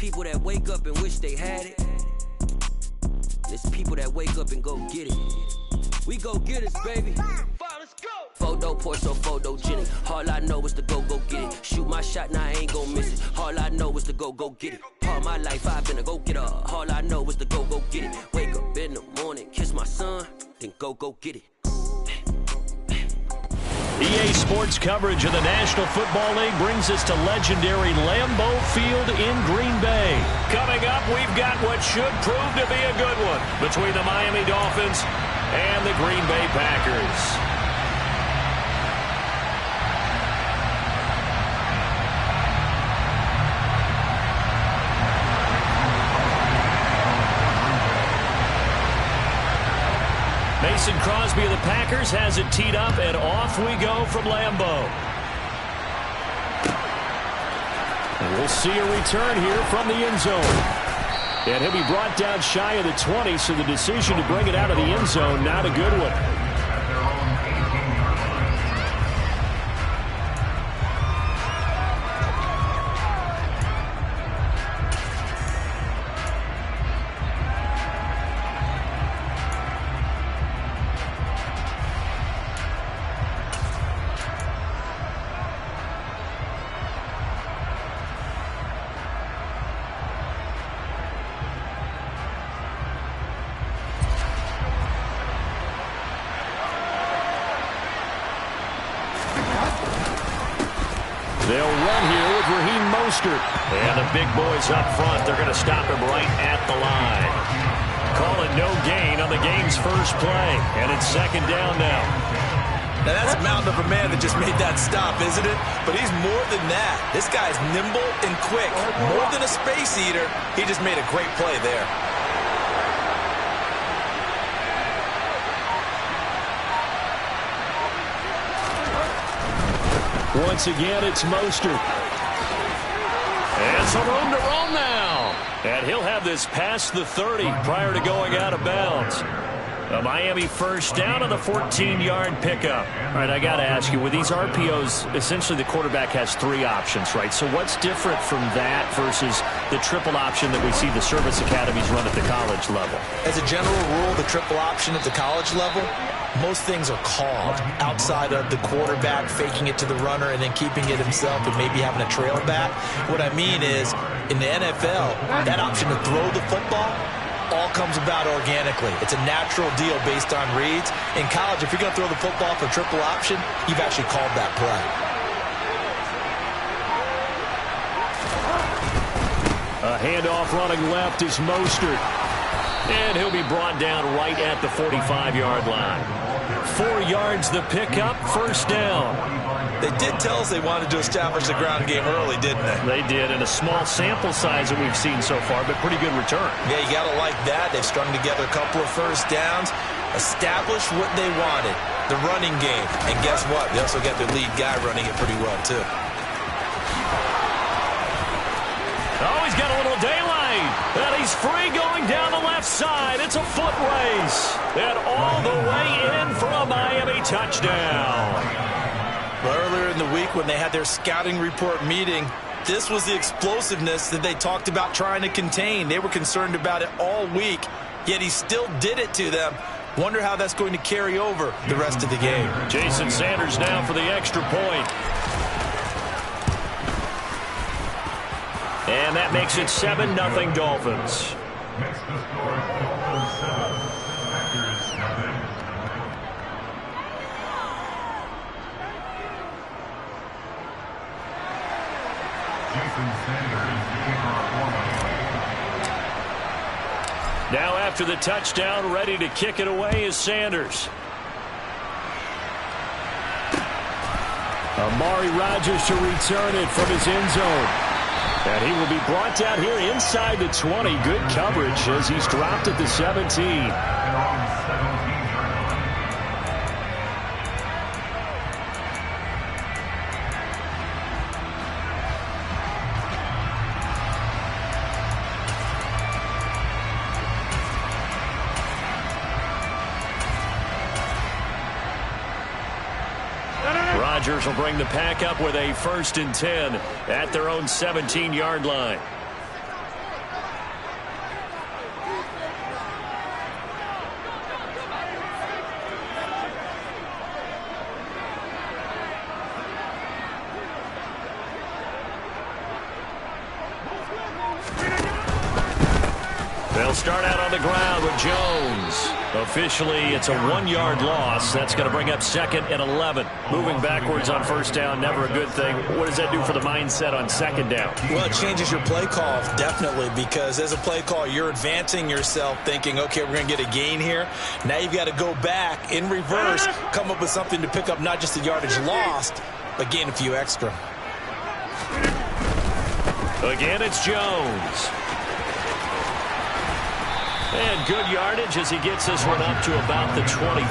people that wake up and wish they had it. There's people that wake up and go get it. We go get it, baby. Let's go. Photo, Porsche, photogenic. All I know is to go get it. Shoot my shot, now I ain't gon' miss it. All I know is to go get it. All my life I've been a go-getter. All I know is to go get it. Wake up in the morning, kiss my son, then go get it. EA Sports coverage of the National Football League brings us to legendary Lambeau Field in Green Bay. Coming up, we've got what should prove to be a good one between the Miami Dolphins and the Green Bay Packers. Mason Crosby of the Packers has it teed up, and off we go from Lambeau. And we'll see a return here from the end zone. And he'll be brought down shy of the 20, so the decision to bring it out of the end zone, not a good one. They'll run here with Raheem Mostert. And the big boys up front, they're going to stop him right at the line. Call it no gain on the game's first play. And it's second down now. Now that's a mountain of a man that just made that stop, isn't it? But he's more than that. This guy's nimble and quick. More than a space eater. He just made a great play there. Once again, it's Mostert. And some room to roam now. And he'll have this past the 30 prior to going out of bounds. A Miami first down on the 14-yard pickup. All right, I got to ask you, with these RPOs, essentially the quarterback has three options, right? So what's different from that versus the triple option that we see the service academies run at the college level? As a general rule, the triple option at the college level, most things are called outside of the quarterback faking it to the runner and then keeping it himself and maybe having a trail back. What I mean is, in the NFL, that option to throw the football all comes about organically. It's a natural deal based on reads. In college, if you're going to throw the football for triple option, you've actually called that play. A handoff running left is Mostert. And he'll be brought down right at the 45-yard line. 4 yards the pickup, first down. They did tell us they wanted to establish the ground game early, didn't they? They did, and a small sample size that we've seen so far, but pretty good return. Yeah, you got to like that. They've strung together a couple of first downs, established what they wanted, the running game. And guess what? They also got their lead guy running it pretty well, too. Oh, he's got a little daylight. And he's free going down the left side. It's a foot race. And all the way in for a Miami touchdown. Well, earlier in the week when they had their scouting report meeting, this was the explosiveness that they talked about trying to contain. They were concerned about it all week, yet he still did it to them. Wonder how that's going to carry over the rest of the game. Jason Sanders now for the extra point. And that makes it 7-0 Dolphins. Now after the touchdown, ready to kick it away is Sanders. Amari Rodgers to return it from his end zone. And he will be brought down here inside the 20. Good coverage as he's dropped at the 17. Rodgers will bring the pack up with a 1st and 10 at their own 17-yard line. They'll start out on the ground with Jones. Officially, it's a 1-yard loss. That's going to bring up 2nd and 11. Moving backwards on first down, never a good thing. What does that do for the mindset on 2nd down? Well, it changes your play call, definitely, because as a play call, you're advancing yourself thinking, okay, we're going to get a gain here. Now you've got to go back in reverse, come up with something to pick up not just the yardage lost, but gain a few extra. Again, it's Jones. And good yardage as he gets this one up to about the 23.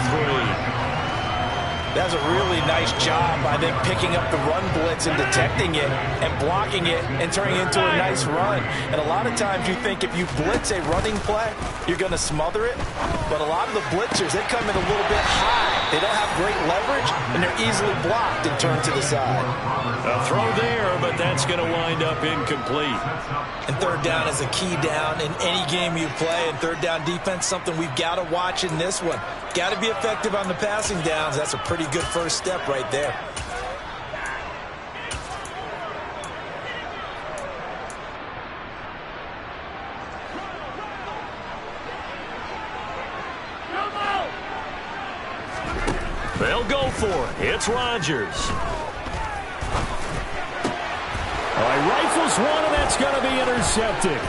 That's a really nice job by them picking up the run blitz and detecting it and blocking it and turning it into a nice run. And a lot of times you think if you blitz a running play, you're going to smother it. But a lot of the blitzers, they come in a little bit high. They don't have great leverage, and they're easily blocked and turned to the side. A throw there, but that's going to wind up incomplete. And third down is a key down in any game you play. And third down defense, something we've got to watch in this one. Got to be effective on the passing downs. That's a pretty good first step right there. They'll go for it. It's Rodgers. All right, rifles one, and that's going to be intercepted.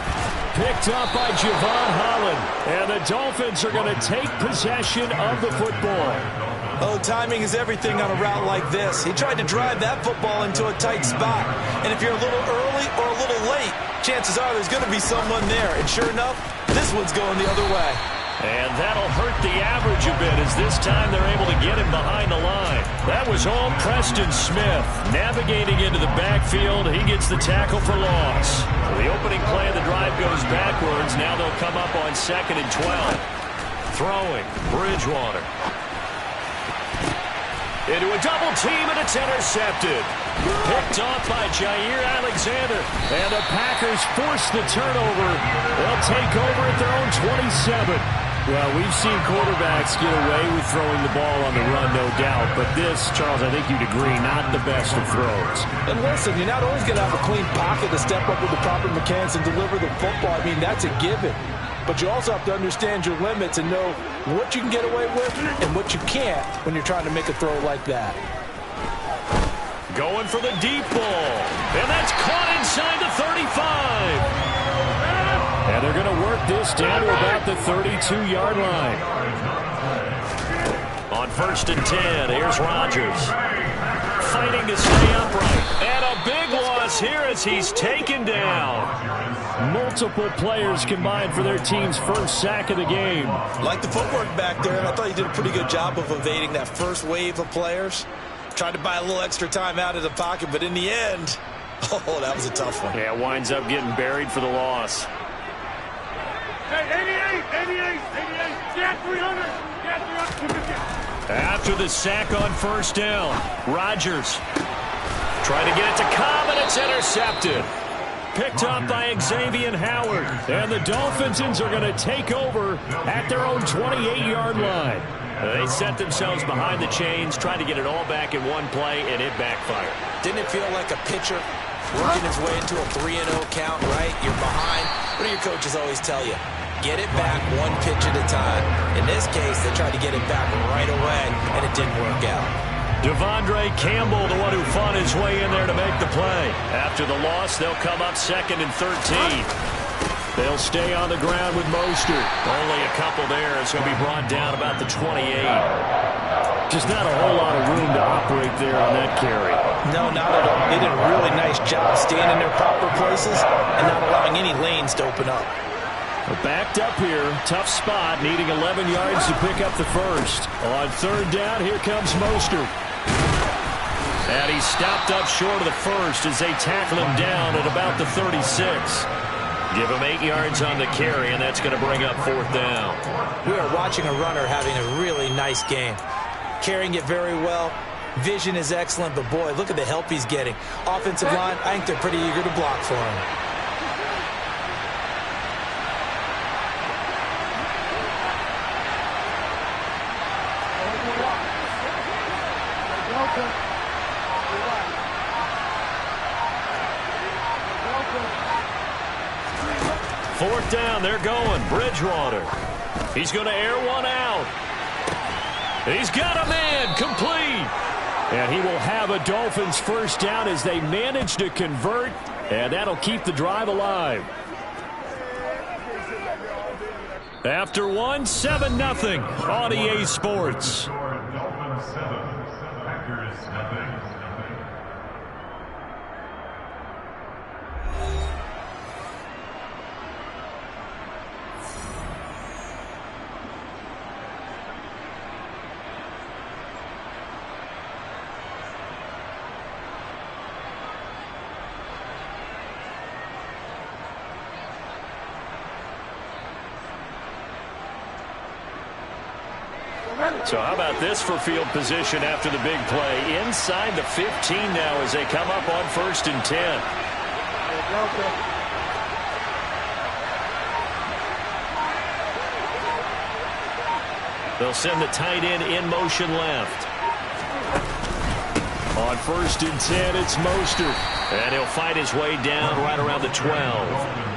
Picked up by Javon Holland. And the Dolphins are going to take possession of the football. Oh, timing is everything on a route like this. He tried to drive that football into a tight spot. And if you're a little early or a little late, chances are there's going to be someone there. And sure enough, this one's going the other way. And that'll hurt the average a bit as this time they're able to get him behind the line. That was all Preston Smith. Navigating into the backfield, he gets the tackle for loss. The opening play of the drive goes backwards. Now they'll come up on 2nd and 12. Throwing, Bridgewater. Into a double team, and it's intercepted. Picked off by Jair Alexander. And the Packers force the turnover. They'll take over at their own 27. Well, we've seen quarterbacks get away with throwing the ball on the run, no doubt. But this, Charles, I think you'd agree, not the best of throws. And listen, you're not always going to have a clean pocket to step up with the proper mechanics and deliver the football. I mean, that's a given. But you also have to understand your limits and know what you can get away with and what you can't when you're trying to make a throw like that. Going for the deep ball. And that's caught inside the 35. And they're going to work this down to about the 32-yard line. On 1st and 10, here's Rodgers. Fighting to stay upright. And a big loss here as he's taken down. Multiple players combined for their team's first sack of the game. Like the footwork back there, and I thought he did a pretty good job of evading that first wave of players. Tried to buy a little extra time out of the pocket, but in the end, oh, that was a tough one. Yeah, winds up getting buried for the loss. Hey, 88, get 300, After the sack on first down, Rodgers trying to get it to Cobb, and it's intercepted. Picked up by Xavier Howard. And the Dolphins are going to take over at their own 28-yard line. They set themselves behind the chains, tried to get it all back in one play, and it backfired. Didn't it feel like a pitcher working his way into a 3-0 count, right? You're behind. What do your coaches always tell you? Get it back one pitch at a time. In this case, they tried to get it back right away, and it didn't work out. Devondre Campbell, the one who fought his way in there to make the play. After the loss, they'll come up 2nd and 13. They'll stay on the ground with Mostert. Only a couple there, as he'll be brought down about the 28. Just not a whole lot of room to operate there on that carry. No, not at all. They did a really nice job staying in their proper places and not allowing any lanes to open up. We're backed up here. Tough spot, needing 11 yards to pick up the first. On 3rd down, here comes Mostert. And he's stopped up short of the first as they tackle him down at about the 36. Give him 8 yards on the carry, and that's going to bring up 4th down. We are watching a runner having a really nice game. Carrying it very well. Vision is excellent, but boy, look at the help he's getting. Offensive line, I think they're pretty eager to block for him. 4th down, they're going. Bridgewater. He's going to air one out. He's got a man, complete. And he will have a Dolphins 1st down as they manage to convert, and that'll keep the drive alive. After one, 7-0 on EA Sports. So how about this for field position after the big play? Inside the 15 now as they come up on 1st and 10. They'll send the tight end in motion left. On 1st and 10, it's Mostert. And he'll fight his way down right around the 12.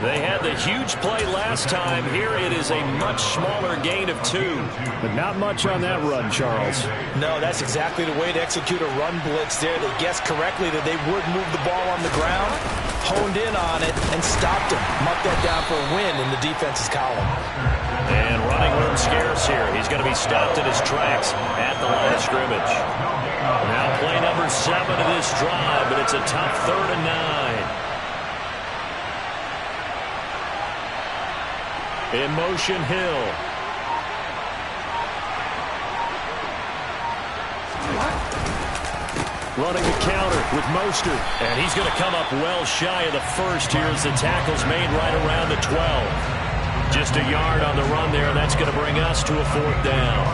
They had the huge play last time. Here it is a much smaller gain of 2. But not much on that run, Charles. No, that's exactly the way to execute a run blitz there. They guessed correctly that they would move the ball on the ground, honed in on it, and stopped him. Marked that down for a win in the defense's column. And running room scarce here. He's going to be stopped in his tracks at the line of scrimmage. Now play number 7 of this drive, but it's a tough 3rd and 9. In motion, Hill. Running the counter with Mostert. And he's going to come up well shy of the 1st here as the tackle's made right around the 12. Just a yard on the run there, and that's going to bring us to a 4th down.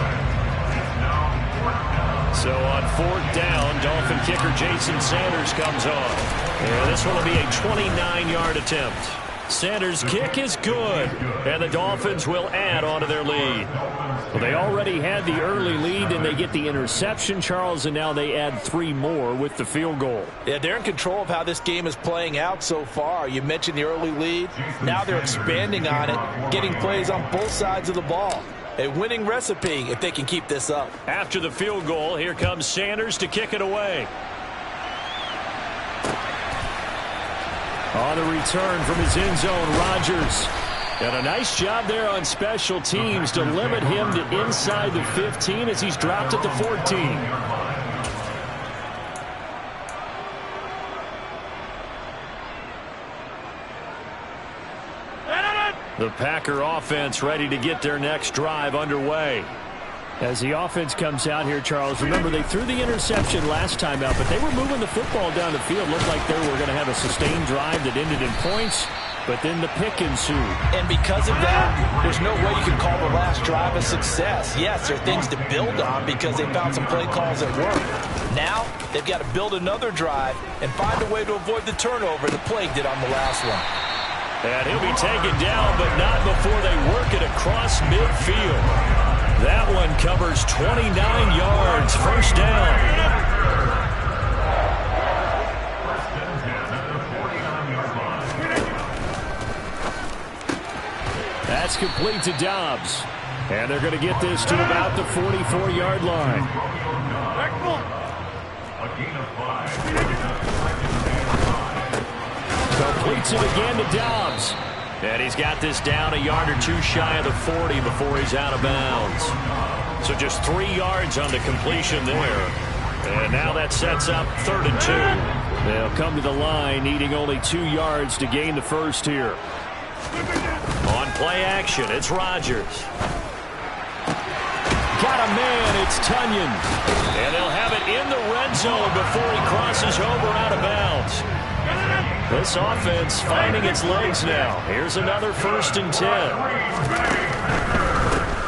So on 4th down, Dolphin kicker Jason Sanders comes on. And this one will be a 29-yard attempt. Sanders' kick is good, and the Dolphins will add on to their lead. Well, they already had the early lead, and they get the interception, Charles, and now they add 3 more with the field goal. Yeah, they're in control of how this game is playing out so far. You mentioned the early lead. Now they're expanding on it, getting plays on both sides of the ball. A winning recipe if they can keep this up. After the field goal, here comes Sanders to kick it away. On the return from his end zone, Rodgers. And a nice job there on special teams to limit him to inside the 15 as he's dropped at the 14. The Packer offense ready to get their next drive underway. As the offense comes out here, Charles, remember they threw the interception last time out, but they were moving the football down the field. Looked like they were going to have a sustained drive that ended in points, but then the pick ensued. And because of that, there's no way you can call the last drive a success. Yes, there are things to build on because they found some play calls that work. Now, they've got to build another drive and find a way to avoid the turnover the Plague did on the last one. And he'll be taken down, but not before they work it across midfield. That one covers 29 yards. 1st down. That's complete to Dobbs. And they're going to get this to about the 44-yard line. Completes it again to Dobbs. And he's got this down a yard or 2 shy of the 40 before he's out of bounds. So just 3 yards on the completion there. And now that sets up 3rd and 2. They'll come to the line needing only 2 yards to gain the 1st here. On play action, it's Rodgers. Got a man, it's Tunyon. And they'll have it in the red zone before he crosses over out of bounds. This offense finding its legs now. Here's another 1st and 10.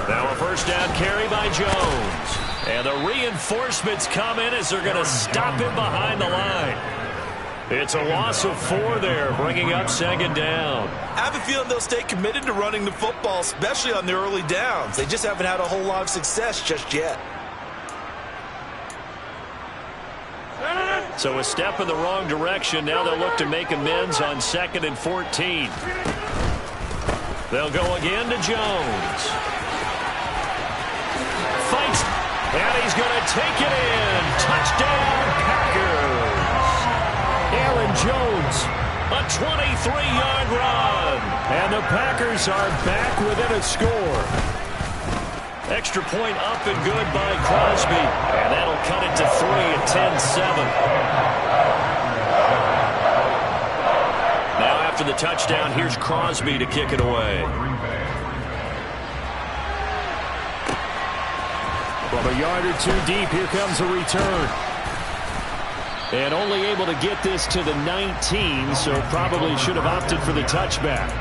Now a 1st down carry by Jones. And the reinforcements come in as they're going to stop him behind the line. It's a loss of 4 there, bringing up 2nd down. I have a feeling they'll stay committed to running the football, especially on the early downs. They just haven't had a whole lot of success just yet. So a step in the wrong direction. Now they'll look to make amends on 2nd and 14. They'll go again to Jones. Fights, and he's going to take it in. Touchdown, Packers. Aaron Jones, a 23-yard run. And the Packers are back within a score. Extra point up and good by Crosby. And that'll cut it to 3 at 10-7. Now after the touchdown, here's Crosby to kick it away. From a yard or two deep, here comes a return. And only able to get this to the 19, so probably should have opted for the touchback.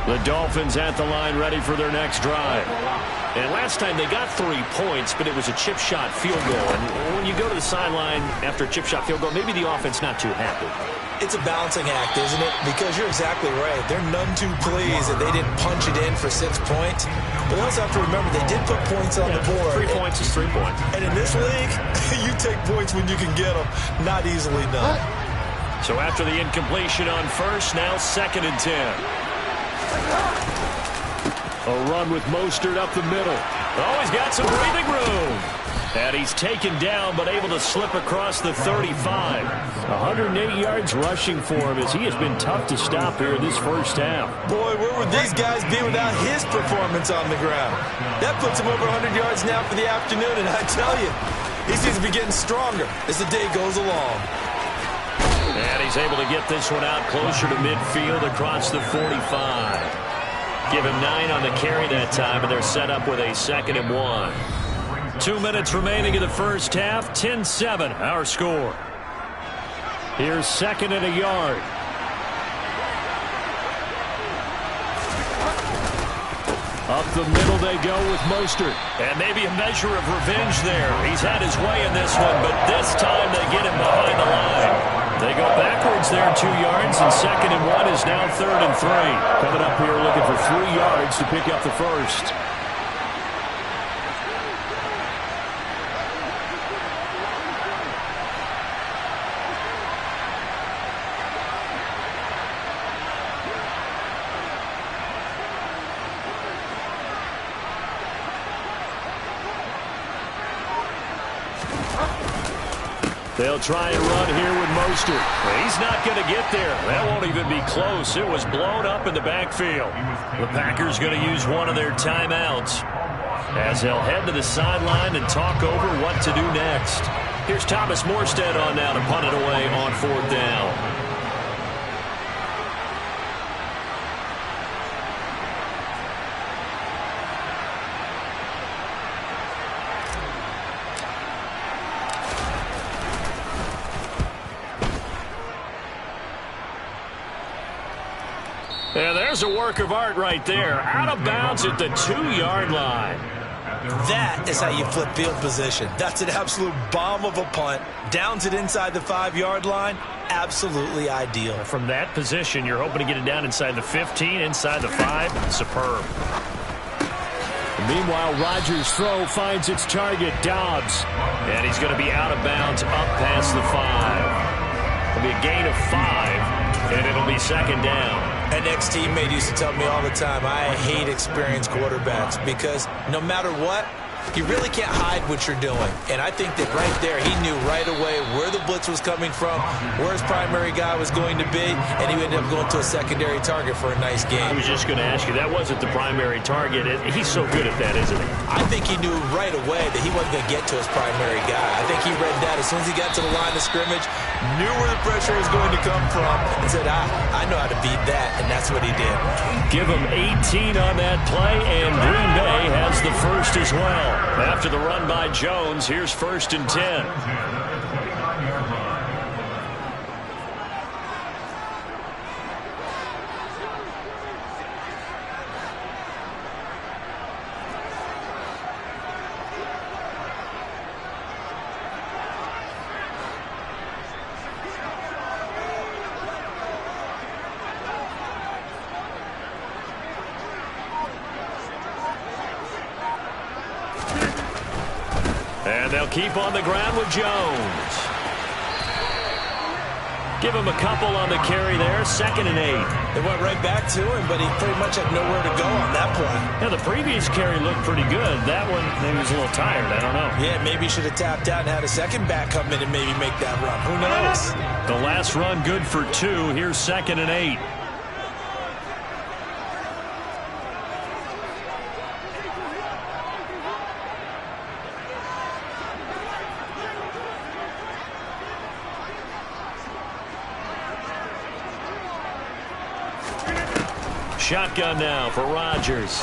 The Dolphins at the line ready for their next drive. And last time they got 3 points, but it was a chip shot field goal. And when you go to the sideline after a chip shot field goal, maybe the offense not too happy. It's a balancing act, isn't it? Because you're exactly right. They're none too pleased that they didn't punch it in for 6 points. But you also have to remember they did put points on the board. 3 points is 3 points. And in this league, you take points when you can get them. Not easily done. So after the incompletion on first, now 2nd and 10. A run with Mostert up the middle. Oh, he's got some breathing room. And he's taken down, but able to slip across the 35. 108 yards rushing for him as he has been tough to stop here in this first half. Boy, where would these guys be without his performance on the ground? That puts him over 100 yards now for the afternoon, and I tell you, he seems to be getting stronger as the day goes along. And he's able to get this one out closer to midfield across the 45. Give him 9 on the carry that time, and they're set up with a 2nd and 1. 2 minutes remaining in the first half. 10-7, our score. Here's 2nd and a yard. Up the middle they go with Mostert. And maybe a measure of revenge there. He's had his way in this one, but this time they get him behind the line. They go backwards there 2 yards, and 2nd and 1 is now 3rd and 3. Coming up here looking for 3 yards to pick up the first. They'll try and run here with Mostert. He's not going to get there. That won't even be close. It was blown up in the backfield. The Packers going to use one of their timeouts as they'll head to the sideline and talk over what to do next. Here's Thomas Morstead on now to punt it away on 4th down. Yeah, there's a work of art right there. Out of bounds at the 2-yard line. That is how you flip field position. That's an absolute bomb of a punt. Downs it inside the 5-yard line. Absolutely ideal. From that position, you're hoping to get it down inside the 15, inside the 5. Superb. Meanwhile, Rodgers' throw finds its target, Dobbs. And he's going to be out of bounds up past the 5. It'll be a gain of 5, and it'll be 2nd down. An ex-teammate used to tell me all the time, I hate experienced quarterbacks because no matter what, you really can't hide what you're doing. And I think that right there, he knew right away where the blitz was coming from, where his primary guy was going to be, and he ended up going to a secondary target for a nice game. I was just going to ask you, that wasn't the primary target. He's so good at that, isn't he? I think he knew right away that he wasn't going to get to his primary guy. I think he read that as soon as he got to the line of scrimmage, knew where the pressure was going to come from, and said, I know how to beat that, and that's what he did. Give him 18 on that play, and Green Bay has the first as well. After the run by Jones, here's 1st and 10. And they'll keep on the ground with Jones. Give him a couple on the carry there. 2nd and 8. They went right back to him, but he pretty much had nowhere to go on that play. Yeah, the previous carry looked pretty good. That one, maybe he was a little tired. I don't know. Yeah, maybe he should have tapped out and had a second back come in and maybe make that run. Who knows? The last run good for 2. Here's 2nd and 8. Shotgun now for Rodgers.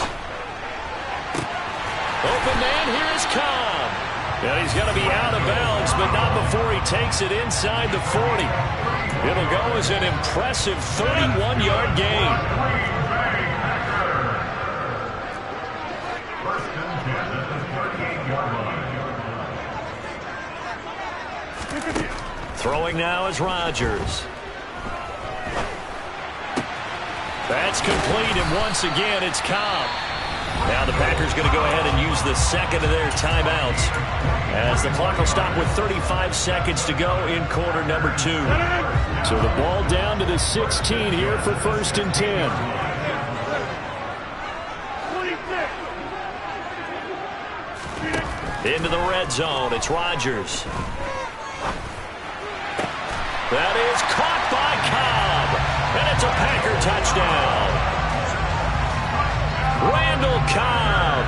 Open man, here is Cobb. And he's going to be out of bounds, but not before he takes it inside the 40. It'll go as an impressive 31-yard gain. Throwing now is Rodgers. That's complete, and once again, it's Cobb. Now the Packers going to go ahead and use the second of their timeouts as the clock will stop with 35 seconds to go in quarter number 2. So the ball down to the 16 here for 1st and 10. Into the red zone, it's Rodgers. That is caught by Cobb, and it's a Packer touchdown. Randall Cobb,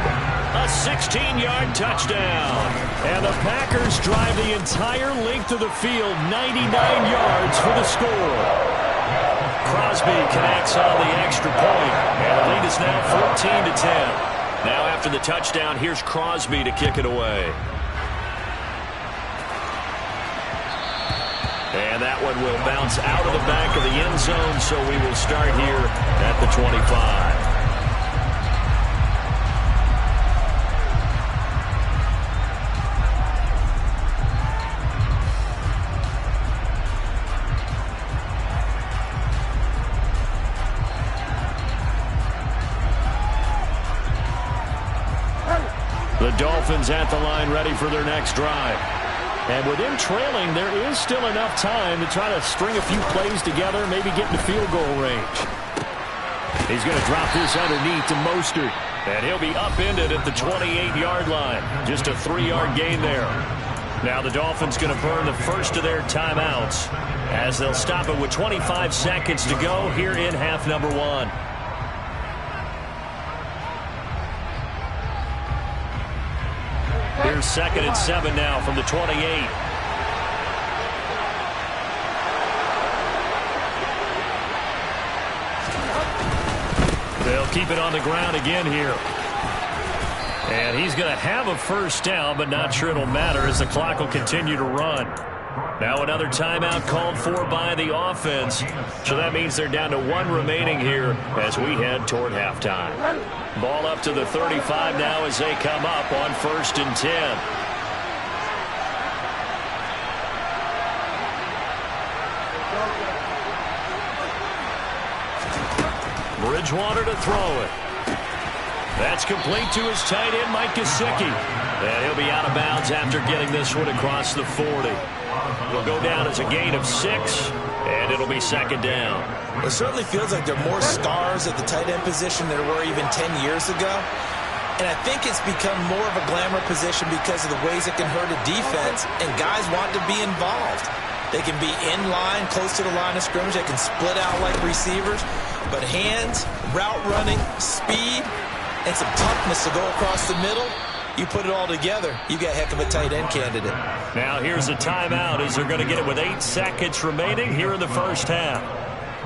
a 16-yard touchdown. And the Packers drive the entire length of the field, 99 yards for the score. Crosby connects on the extra point, and the lead is now 14-10. Now after the touchdown, here's Crosby to kick it away. And that one will bounce out of the back of the end zone, so we will start here at the 25. The Dolphins at the line, ready for their next drive. And with him trailing, there is still enough time to try to string a few plays together, maybe get into field goal range. He's going to drop this underneath to Mostert. And he'll be upended at the 28-yard line. Just a 3-yard gain there. Now the Dolphins going to burn the first of their timeouts as they'll stop it with 25 seconds to go here in half number 1. Here's 2nd and 7 now from the 28. They'll keep it on the ground again here. And he's going to have a first down, but not sure it'll matter as the clock will continue to run. Now another timeout called for by the offense. So that means they're down to 1 remaining here as we head toward halftime. Ball up to the 35 now as they come up on 1st and 10. Bridgewater to throw it. That's complete to his tight end, Mike Gesicki. And he'll be out of bounds after getting this one across the 40. It'll go down as a gain of 6, and it'll be 2nd down. It certainly feels like there are more stars at the tight end position than there were even 10 years ago. And I think it's become more of a glamour position because of the ways it can hurt a defense, and guys want to be involved. They can be in line, close to the line of scrimmage. They can split out like receivers. But hands, route running, speed, and some toughness to go across the middle, you put it all together, you got a heck of a tight end candidate. Now here's a timeout as they're going to get it with 8 seconds remaining here in the first half.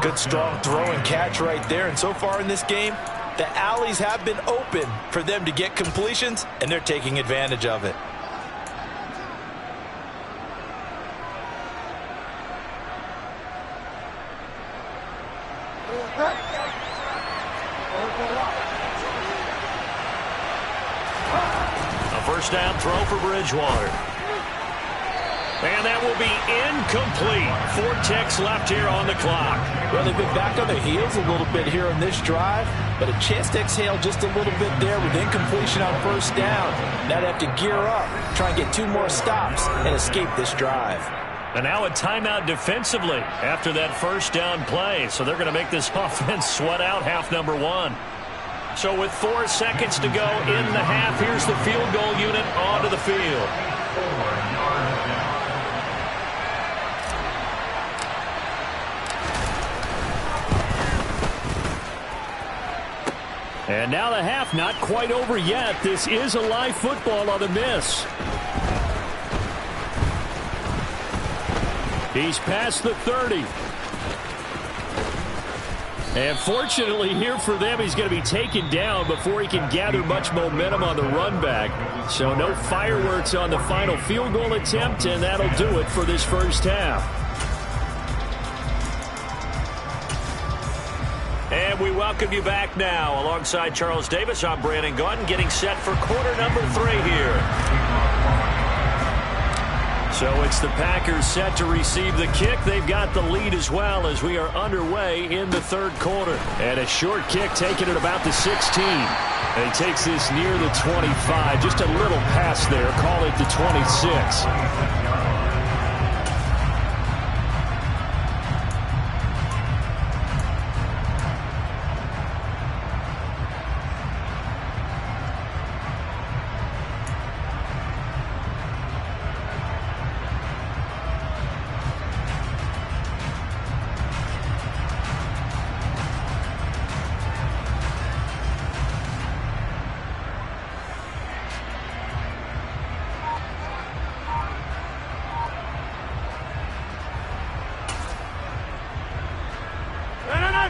Good, strong throw and catch right there. And so far in this game, the alleys have been open for them to get completions, and they're taking advantage of it. A first down throw for Bridgewater. And that will be incomplete. 4 ticks left here on the clock. Well, they've been back on their heels a little bit here on this drive, but a chance to exhale just a little bit there with incompletion on first down. Now they have to gear up, try and get 2 more stops, and escape this drive. And now a timeout defensively after that first down play. So they're going to make this offense sweat out half number 1. So with 4 seconds to go in the half, here's the field goal unit onto the field. And now the half not quite over yet. This is a live football on the miss. He's past the 30. And fortunately here for them, he's going to be taken down before he can gather much momentum on the run back. So no fireworks on the final field goal attempt, and that'll do it for this first half. And we welcome you back now. Alongside Charles Davis, I'm Brandon Gaudin, getting set for quarter number 3 here. So it's the Packers set to receive the kick. They've got the lead as well as we are underway in the third quarter. And a short kick taken at about the 16. And he takes this near the 25. Just a little pass there. Call it the 26.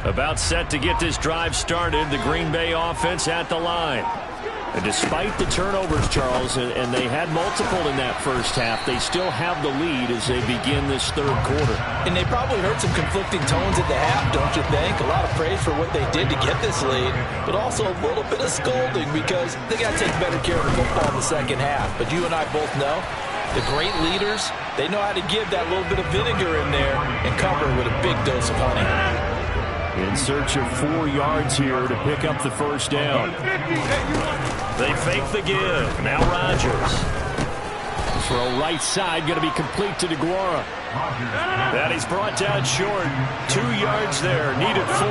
About set to get this drive started. The Green Bay offense at the line. And despite the turnovers, Charles, and they had multiple in that first half, they still have the lead as they begin this third quarter. And they probably heard some conflicting tones at the half, don't you think? A lot of praise for what they did to get this lead, but also a little bit of scolding because they got to take better care of the football in the second half. But you and I both know the great leaders, they know how to give that little bit of vinegar in there and cover it with a big dose of honey. In search of 4 yards here to pick up the first down. They fake the give. Now Rodgers. Throw right side, going to be complete to DeGuara. That he's brought down short. 2 yards there. Needed 4.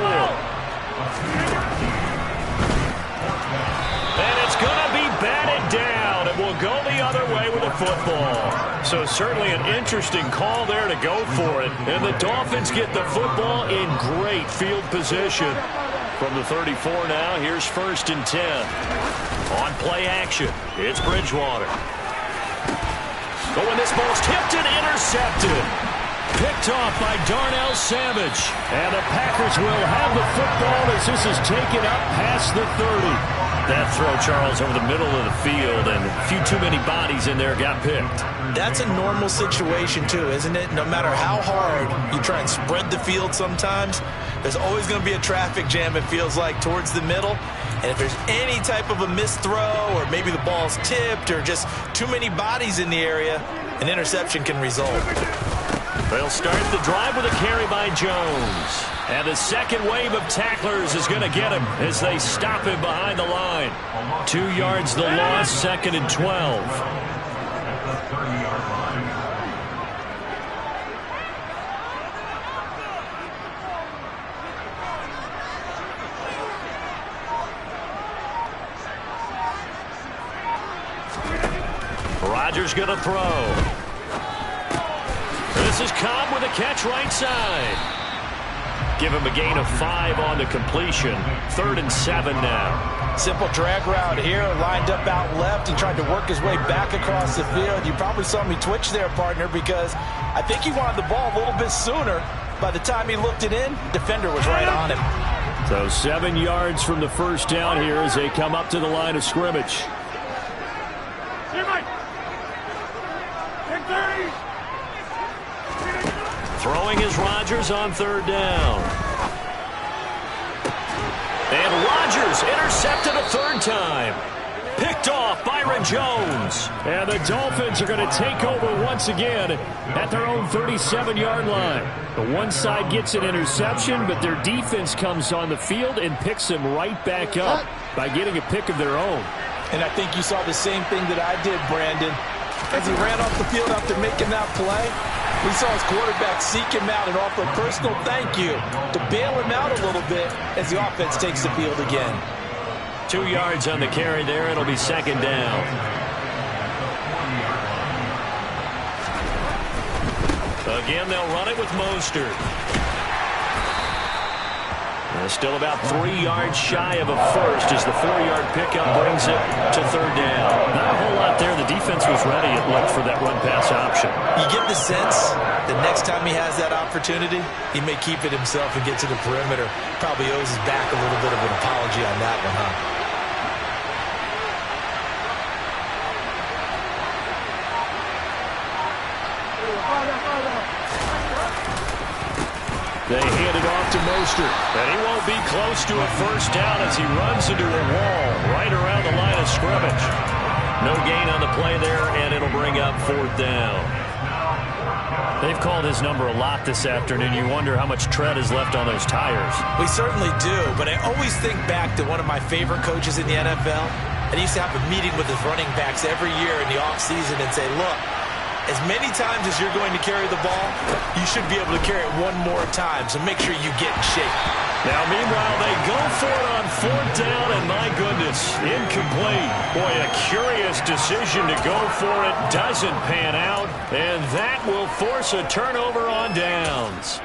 And it's going to be batted down. It will go the other way with the football. So certainly an interesting call there to go for it. And the Dolphins get the football in great field position. From the 34 now, here's 1st and 10. On play action, it's Bridgewater. Oh, and this ball's tipped and intercepted. Picked off by Darnell Savage. And the Packers will have the football as this is taken up past the 30. That throw, Charles, over the middle of the field, and a few too many bodies in there got picked. That's a normal situation, too, isn't it? No matter how hard you try and spread the field sometimes, there's always going to be a traffic jam, it feels like, towards the middle. And if there's any type of a missed throw or maybe the ball's tipped or just too many bodies in the area, an interception can result. They'll start the drive with a carry by Jones. And the second wave of tacklers is going to get him as they stop him behind the line. 2 yards the loss, 2nd and 12. Rodgers going to throw. This is Cobb with a catch right side. Give him a gain of 5 on the completion. 3rd and 7 now. Simple drag route here, lined up out left and tried to work his way back across the field. You probably saw me twitch there, partner, because I think he wanted the ball a little bit sooner. By the time he looked it in, defender was right on him. So 7 yards from the first down here as they come up to the line of scrimmage. Throwing is Rodgers on 3rd down. And Rodgers intercepted a 3rd time. Picked off, Byron Jones. And the Dolphins are going to take over once again at their own 37-yard line. The one side gets an interception, but their defense comes on the field and picks them right back up by getting a pick of their own. And I think you saw the same thing that I did, Brandon. As he ran off the field after making that play, we saw his quarterback seek him out and offer a personal thank you to bail him out a little bit as the offense takes the field again. 2 yards on the carry there. It'll be second down. Again, they'll run it with Mostert. Still about 3 yards shy of a first as the 4-yard pickup brings it to third down. Not a whole lot there. The defense was ready, it looked, for that run-pass option. You get the sense that next time he has that opportunity, he may keep it himself and get to the perimeter. Probably owes his back a little bit of an apology on that one, huh? They hand it off to Mostert. And he won't be close to a first down as he runs into a wall right around the line of scrimmage. No gain on the play there, and it'll bring up fourth down. They've called his number a lot this afternoon. You wonder how much tread is left on those tires. We certainly do, but I always think back to one of my favorite coaches in the NFL. And he used to have a meeting with his running backs every year in the offseason and say, look, as many times as you're going to carry the ball, you should be able to carry it one more time, so make sure you get in shape. Now, meanwhile, they go for it on fourth down, and my goodness, incomplete. Boy, a curious decision to go for it. Doesn't pan out, and that will force a turnover on downs.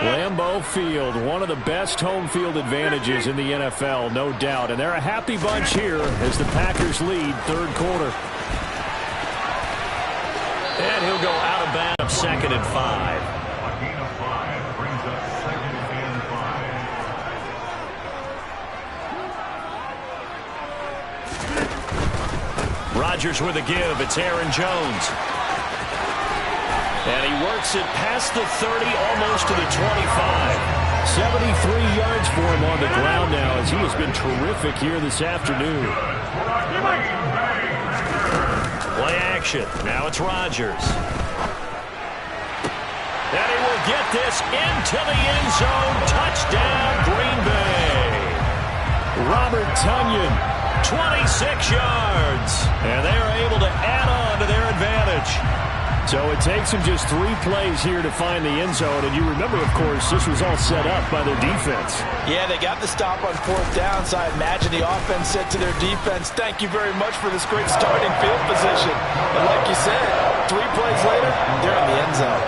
Lambeau Field, one of the best home field advantages in the NFL, no doubt. And they're a happy bunch here as the Packers lead third quarter. And he'll go out of bounds, second and 5. A gain of 5 brings us second and 5. Rodgers with a give. It's Aaron Jones. And he works it past the 30, almost to the 25. 73 yards for him on the ground now as he has been terrific here this afternoon. Play action. Now it's Rodgers. And he will get this into the end zone. Touchdown, Green Bay. Robert Tonyan, 26 yards. And they are able to add on to their advantage. So it takes him just 3 plays here to find the end zone. And you remember, of course, this was all set up by their defense. Yeah, they got the stop on fourth down, so I imagine the offense said to their defense, thank you very much for this great starting field position. And like you said, 3 plays later, they're in the end zone.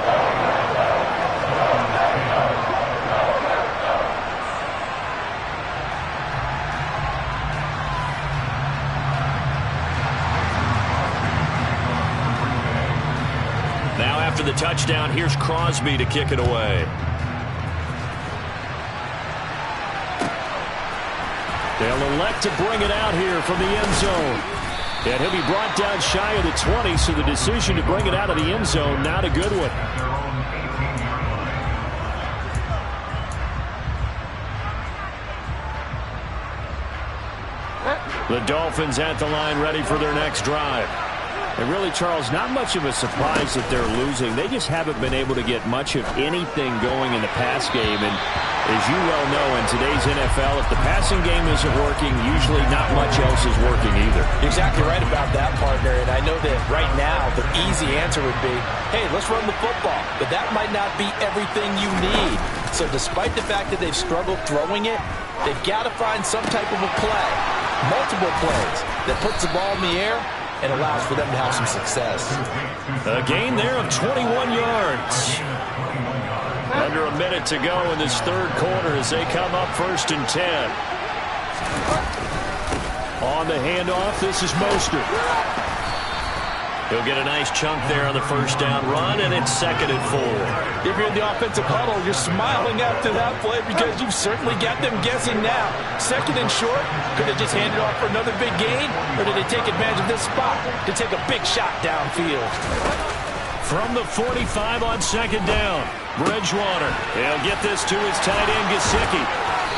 After the touchdown, here's Crosby to kick it away. They'll elect to bring it out here from the end zone. And he'll be brought down shy of the 20, so the decision to bring it out of the end zone, not a good one. The Dolphins at the line ready for their next drive. And really, Charles, not much of a surprise that they're losing. They just haven't been able to get much of anything going in the pass game. And as you well know, in today's NFL, if the passing game isn't working, usually not much else is working either. You're exactly right about that, partner. And I know that right now the easy answer would be, hey, let's run the football. But that might not be everything you need. So despite the fact that they've struggled throwing it, they've got to find some type of a play, multiple plays, that puts the ball in the air and allows for them to have some success. A gain there of 21 yards. Under a minute to go in this third quarter as they come up 1st and 10. On the handoff, this is Mostert. He'll get a nice chunk there on the first down run, and it's 2nd and 4. If you're in the offensive huddle, you're smiling after that play because you've certainly got them guessing now. 2nd and short, could they just hand it off for another big gain, or did they take advantage of this spot to take a big shot downfield? From the 45 on 2nd down, Bridgewater. He'll get this to his tight end, Gesicki.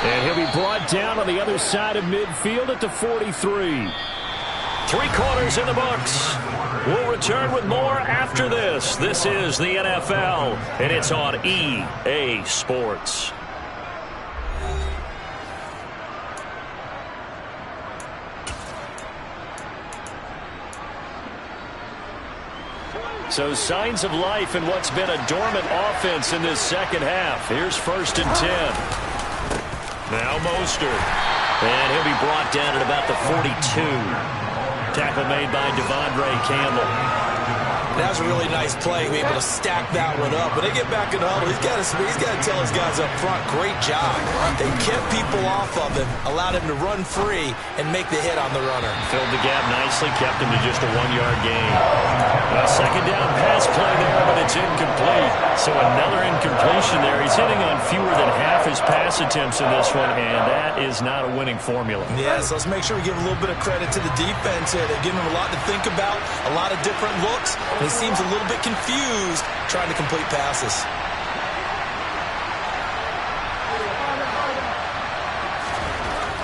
And he'll be brought down on the other side of midfield at the 43. 3 quarters in the books. We'll return with more after this. This is the NFL, and it's on EA Sports. So signs of life in what's been a dormant offense in this second half. Here's 1st and 10. Now Mostert. And he'll be brought down at about the 42. Tackle made by Devondre Campbell. That was a really nice play, be able to stack that one up. When they get back in the huddle, he's got to tell his guys up front, great job. They kept people off of him, allowed him to run free and make the hit on the runner. Filled the gap nicely, kept him to just a 1-yard gain. A 2nd down pass play there, but it's incomplete. So another incompletion there. He's hitting on fewer than half his pass attempts in this one, and that is not a winning formula. Yeah, so let's make sure we give a little bit of credit to the defense here. They're giving him a lot to think about, a lot of different looks. He seems a little bit confused trying to complete passes.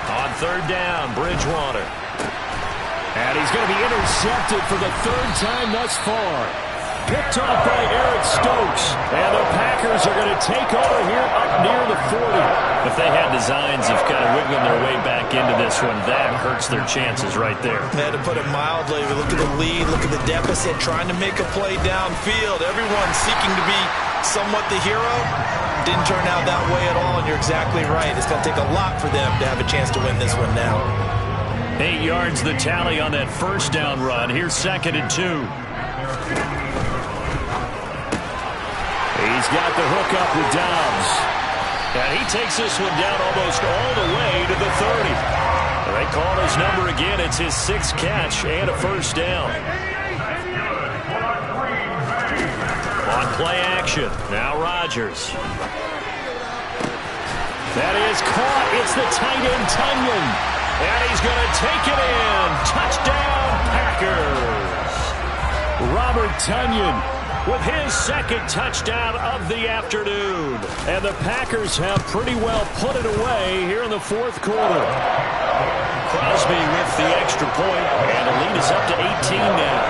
On 3rd down, Bridgewater. And he's going to be intercepted for the 3rd time thus far. Picked off by Eric Stokes. And the Packers are going to take over here up near the 40. If they had designs of kind of wiggling their way back into this one, that hurts their chances right there. Yeah, to put it mildly, we look at the lead, look at the deficit, trying to make a play downfield. Everyone seeking to be somewhat the hero. Didn't turn out that way at all, and you're exactly right. It's going to take a lot for them to have a chance to win this one now. 8 yards the tally on that 1st down run. Here's 2nd and 2. He's got the hook up with Dobbs. And he takes this one down almost all the way to the 30. They call his number again. It's his 6th catch and a 1st down. On play action. Now Rodgers. That is caught. It's the tight end, Tunyon. And he's going to take it in. Touchdown, Packers. Robert Tunyon with his 2nd touchdown of the afternoon. And the Packers have pretty well put it away here in the 4th quarter. Crosby with the extra point, and the lead is up to 18 now.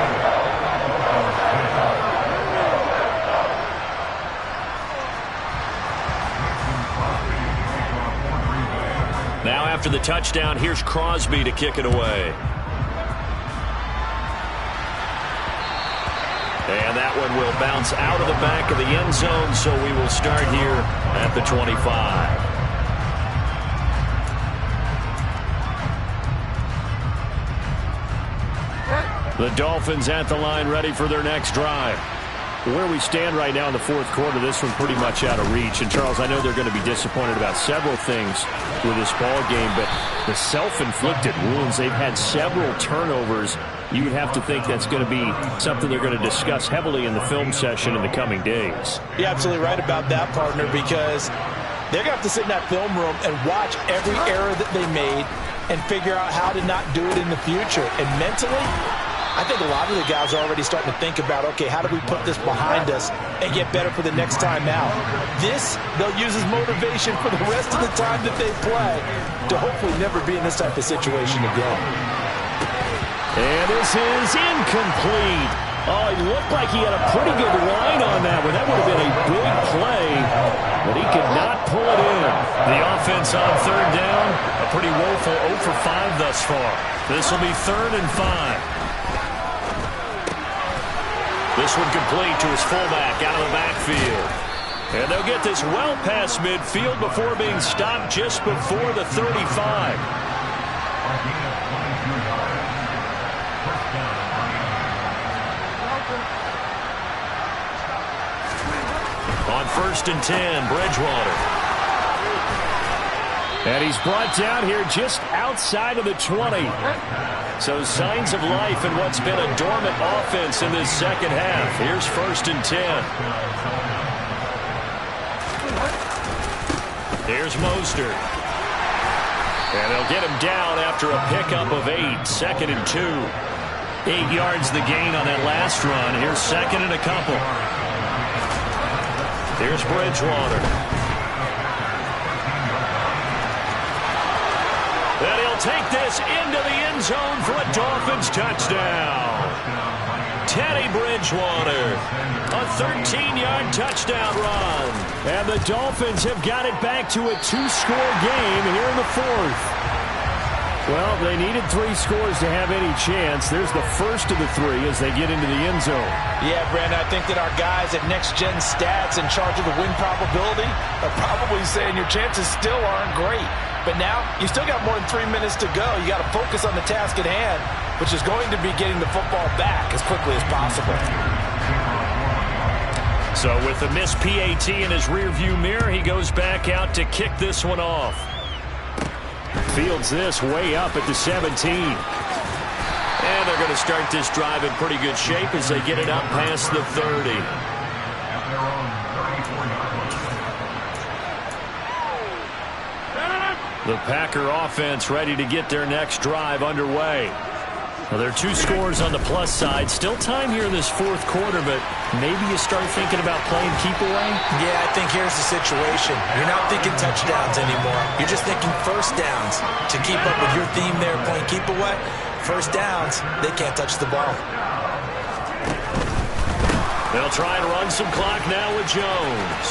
Now after the touchdown, here's Crosby to kick it away. And that one will bounce out of the back of the end zone, so we will start here at the 25. The Dolphins at the line, ready for their next drive. Where we stand right now in the 4th quarter, this one pretty much out of reach. And, Charles, I know they're going to be disappointed about several things with this ball game, but the self-inflicted wounds, they've had several turnovers. You would have to think that's going to be something they're going to discuss heavily in the film session in the coming days. You're absolutely right about that, partner, because they're going to have to sit in that film room and watch every error that they made and figure out how to not do it in the future. And mentally, I think a lot of the guys are already starting to think about, okay, how do we put this behind us and get better for the next time out? This, they'll use as motivation for the rest of the time that they play to hopefully never be in this type of situation again. And this is incomplete. Oh, it looked like he had a pretty good line on that one. That would have been a big play, but he could not pull it in. The offense on 3rd down, a pretty woeful 0 for 5 thus far. This will be 3rd and 5. This one complete to his fullback out of the backfield. And they'll get this well past midfield before being stopped just before the 35. On 1st and 10, Bridgewater. And he's brought down here just outside of the 20. So signs of life in what's been a dormant offense in this second half. Here's 1st and 10. Here's Mostert. And they'll get him down after a pickup of 8. 2nd and 2. 8 yards the gain on that last run. Here's 2nd and a couple. Here's Bridgewater. take this into the end zone for a Dolphins touchdown. Teddy Bridgewater, a 13-yard touchdown run. And the Dolphins have got it back to a 2-score game here in the fourth. Well, they needed 3 scores to have any chance. There's the first of the 3 as they get into the end zone. Yeah, Brandon, I think that our guys at Next Gen Stats in charge of the win probability are probably saying your chances still aren't great. But now, you still got more than 3 minutes to go. You got to focus on the task at hand, which is going to be getting the football back as quickly as possible. So with the missed PAT in his rearview mirror, he goes back out to kick this one off. Fields this way up at the 17. And they're going to start this drive in pretty good shape as they get it up past the 30. The Packer offense ready to get their next drive underway. Well, there are 2 scores on the plus side. Still time here in this fourth quarter, but maybe you start thinking about playing keep away? Yeah, I think here's the situation. You're not thinking touchdowns anymore. You're just thinking first downs. To keep up with your theme there, playing keep away, first downs, they can't touch the ball. They'll try and run some clock now with Jones.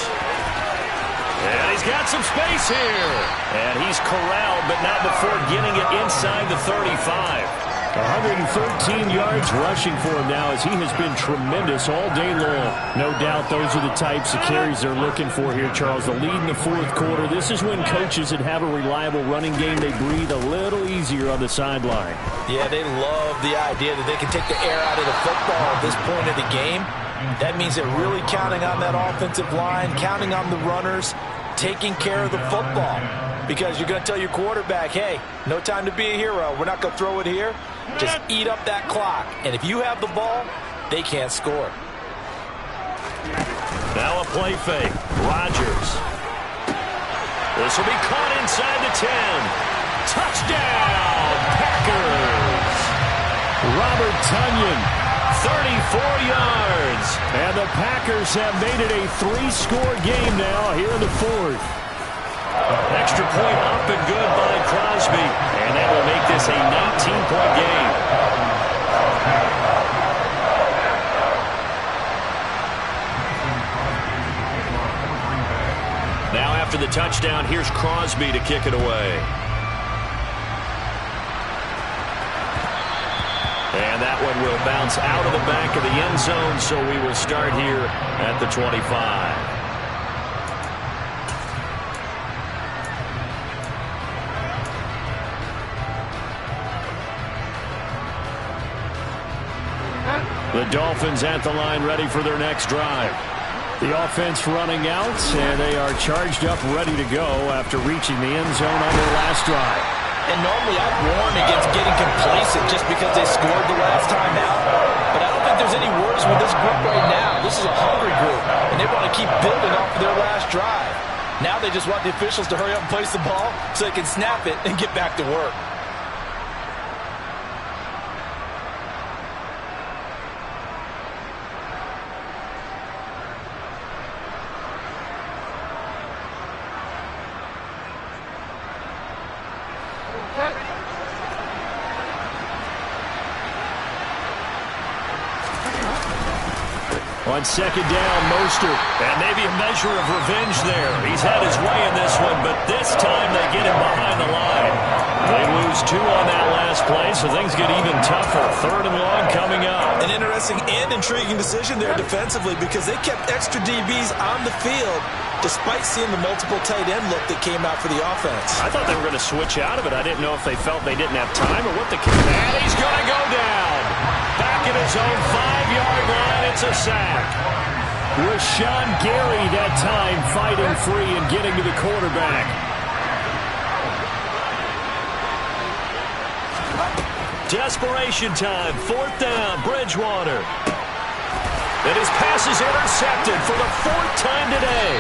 And he's got some space here. And he's corralled, but not before getting it inside the 35. 113 yards rushing for him now as he has been tremendous all day long. No doubt those are the types of carries they're looking for here, Charles. The lead in the fourth quarter. This is when coaches that have a reliable running game, they breathe a little easier on the sideline. Yeah, they love the idea that they can take the air out of the football at this point of the game. That means they're really counting on that offensive line, counting on the runners, taking care of the football. Because you're going to tell your quarterback, hey, no time to be a hero. We're not going to throw it here. Just eat up that clock. And if you have the ball, they can't score. Now a play fake. Rodgers. This will be caught inside the 10. Touchdown, Packers. Robert Tonyan. 34 yards. And the Packers have made it a 3-score game now here in the fourth. Extra point up and good by Crosby. And that will make this a 19-point game. Now after the touchdown, here's Crosby to kick it away. And that one will bounce out of the back of the end zone, so we will start here at the 25. The Dolphins at the line ready for their next drive. The offense running out, and they are charged up ready to go after reaching the end zone on their last drive. And normally I'd warn against getting complacent just because they scored the last time out. But I don't think there's any worries with this group right now. This is a hungry group, and they want to keep building off of their last drive. Now they just want the officials to hurry up and place the ball so they can snap it and get back to work. On second down, Mostert. And maybe a measure of revenge there. He's had his way in this one, but this time they get him behind the line. They lose 2 on that last play, so things get even tougher. 3rd and long coming up. An interesting and intriguing decision there defensively because they kept extra DBs on the field despite seeing the multiple tight end look that came out for the offense. I thought they were going to switch out of it. I didn't know if they felt they didn't have time or what the... And he's going to go down. Back at his own 5-yard line, it's a sack. Rashawn Gary that time fighting free and getting to the quarterback. Desperation time. 4th down. Bridgewater. And his pass is intercepted for the 4th time today.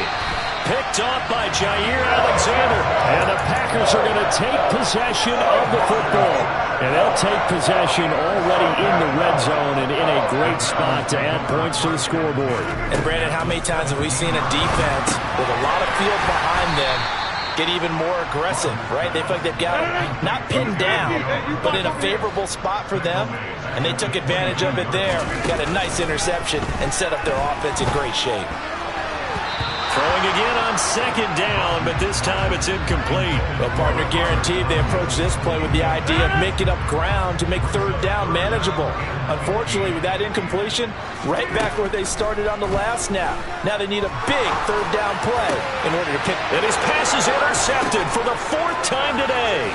Picked off by Jair Alexander. And the Packers are going to take possession of the football. And they'll take possession already in the red zone and in a great spot to add points to the scoreboard. And Brandon, how many times have we seen a defense with a lot of field behind them get even more aggressive, right? They feel like they've got them not pinned down, but in a favorable spot for them, and they took advantage of it there. Got a nice interception and set up their offense in great shape. Throwing again on second down, but this time it's incomplete. Well, partner guaranteed they approach this play with the idea of making up ground to make third down manageable. Unfortunately, with that incompletion, right back where they started on the last snap. Now they need a big third down play in order to pick. And his pass is intercepted for the 4th time today.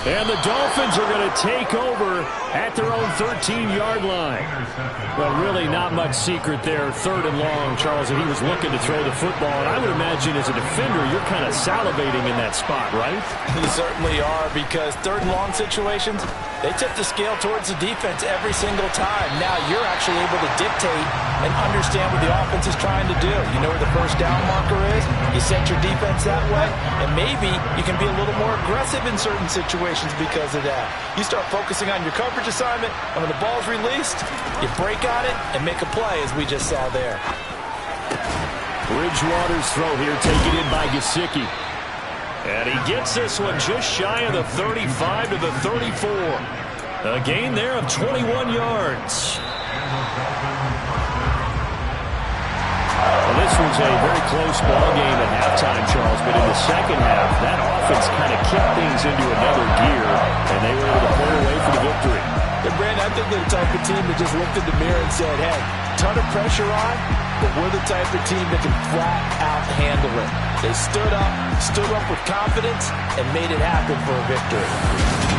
And the Dolphins are going to take over at their own 13-yard line. Well, really not much secret there. 3rd and long, Charles, and he was looking to throw the football. And I would imagine as a defender, you're kind of salivating in that spot, right? You certainly are, because 3rd and long situations, they tip the scale towards the defense every single time. Now you're actually able to dictate and understand what the offense is trying to do. You know where the first down marker is. You set your defense that way, and maybe you can be a little more aggressive in certain situations because of that. You start focusing on your coverage assignment, and when the ball's released, you break on it and make a play, as we just saw there. Bridgewater's throw here taken in by Gesicki. And he gets this one just shy of the 35 to the 34. A gain there of 21 yards. Well, this was a very close ball game at halftime, Charles, but in the second half, that offense kind of kicked things into another gear, and they were able to pull away for the victory. And Brandon, I think they're the type of team that just looked in the mirror and said, hey, ton of pressure on, but we're the type of team that can flat out handle it. They stood up with confidence, and made it happen for a victory.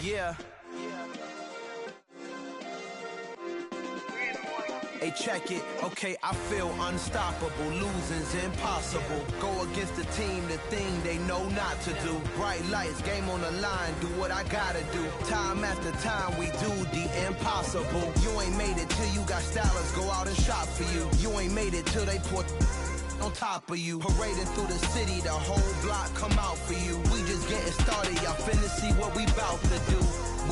Yeah. Hey, check it. Okay, I feel unstoppable. Losing's impossible. Go against the team, the thing they know not to do. Bright lights, game on the line, do what I gotta do. Time after time, we do the impossible. You ain't made it till you got stylists go out and shop for you. You ain't made it till they pour on top of you. Parading through the city, the whole block come out for you. We just getting started, y'all finna see what we bout to do.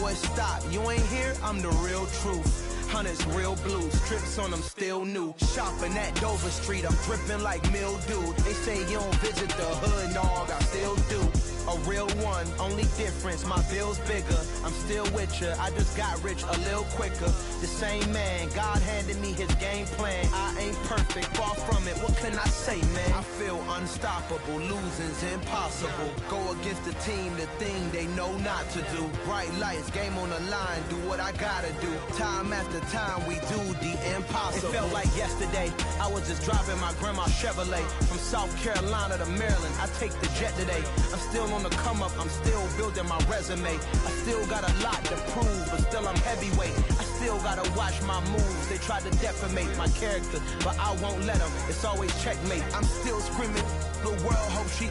Boy, stop, you ain't here, I'm the real truth. Hunters, real blue, strips on them still new. Shopping at Dover Street, I'm dripping like mildew. They say you don't visit the hood, dog, I still do. A real one, only difference, my bill's bigger. I'm still with ya, I just got rich a little quicker. The same man, God handed me his game plan. I ain't perfect, far from it, what can I say, man? I feel unstoppable, losing's impossible. Go against the team, the thing they know not to do. Bright lights, game on the line, do what I gotta do. Time after time, we do the impossible. It felt like yesterday, I was just driving my grandma's Chevrolet. From South Carolina to Maryland, I take the jet today. I'm still on the come up, I'm still building my resume. I still got a lot to prove, but still I'm heavyweight. I still gotta watch my moves. They tried to defamate my character, but I won't let them. It's always checkmate. I'm still screaming, the world hope she.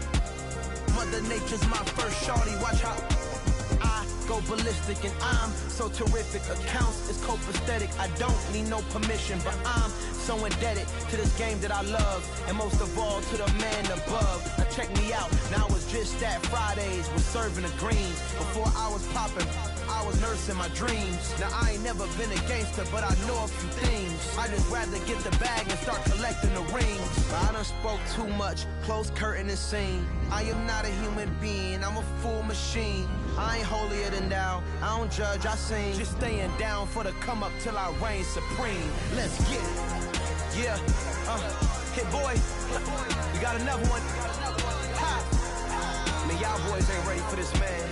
Mother Nature's my first shorty, watch how I go ballistic, and I'm so terrific. Accounts is copacetic, I don't need no permission, but I'm so indebted to this game that I love, and most of all to the man above. Now check me out, now it's just that Fridays was serving the greens. Before I was popping, I was nursing my dreams. Now I ain't never been a gangster, but I know a few things. I just rather get the bag and start collecting the rings. But I done spoke too much, close curtain and scene. I am not a human being, I'm a full machine. I ain't holier than thou, I don't judge, I sing. Just staying down for the come up till I reign supreme. Let's get it. Yeah, hit boy, we got another one. Ha. Man, y'all boys ain't ready for this, man.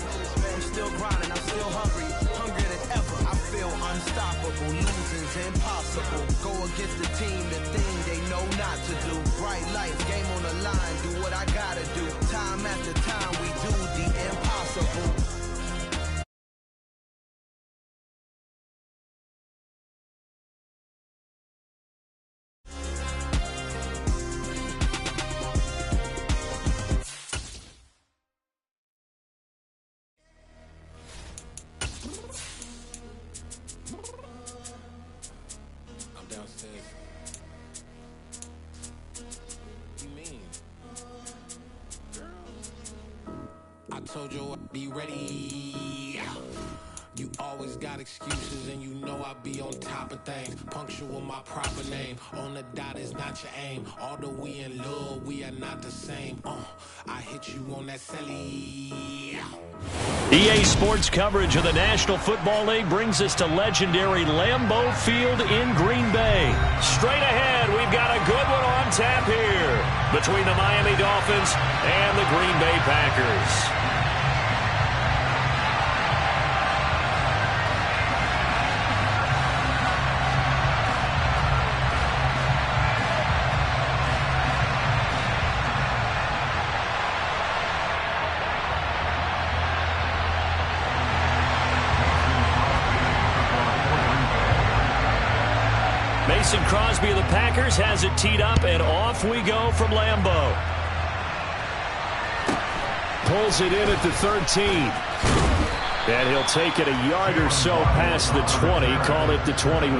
I'm still grinding, I'm still hungry, hungrier than ever. I feel unstoppable, losing's impossible. Go against the team, the thing they know not to do. Bright lights, game on the line, do what I gotta do. Time after time, we do the impossible. I told you I'd be ready. You always got excuses and you know I be on top of things. Punctual my proper name. On the dot is not your aim. Although we in love, we are not the same. I hit you on that celly. EA Sports coverage of the National Football League brings us to legendary Lambeau Field in Green Bay. Straight ahead, we've got a good one on tap here between the Miami Dolphins and the Green Bay Packers. Mason Crosby of the Packers has it teed up, and off we go from Lambeau. Pulls it in at the 13. And he'll take it a yard or so past the 20, call it the 21.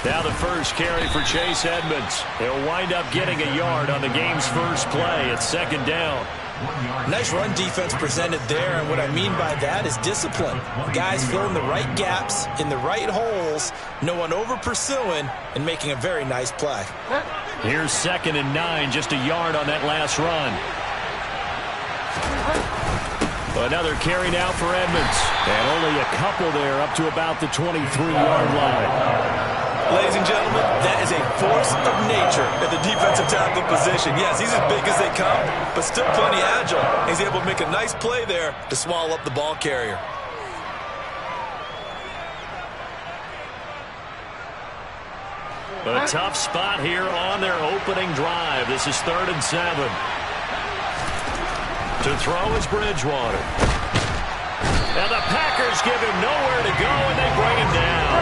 Now the first carry for Chase Edmonds. He'll wind up getting a yard on the game's first play. It's second down. Nice run defense presented there, and what I mean by that is discipline. Guys filling the right gaps in the right holes, no one over pursuing, and making a very nice play. Here's 2nd and 9, just a yard on that last run. Another carry now for Edmonds. And only a couple there up to about the 23-yard line. Ladies and gentlemen, that is a force of nature at the defensive tackle position. Yes, he's as big as they come, but still plenty agile. He's able to make a nice play there to swallow up the ball carrier. A tough spot here on their opening drive. This is 3rd and 7. To throw is Bridgewater. And the Packers give him nowhere to go, and they bring him down.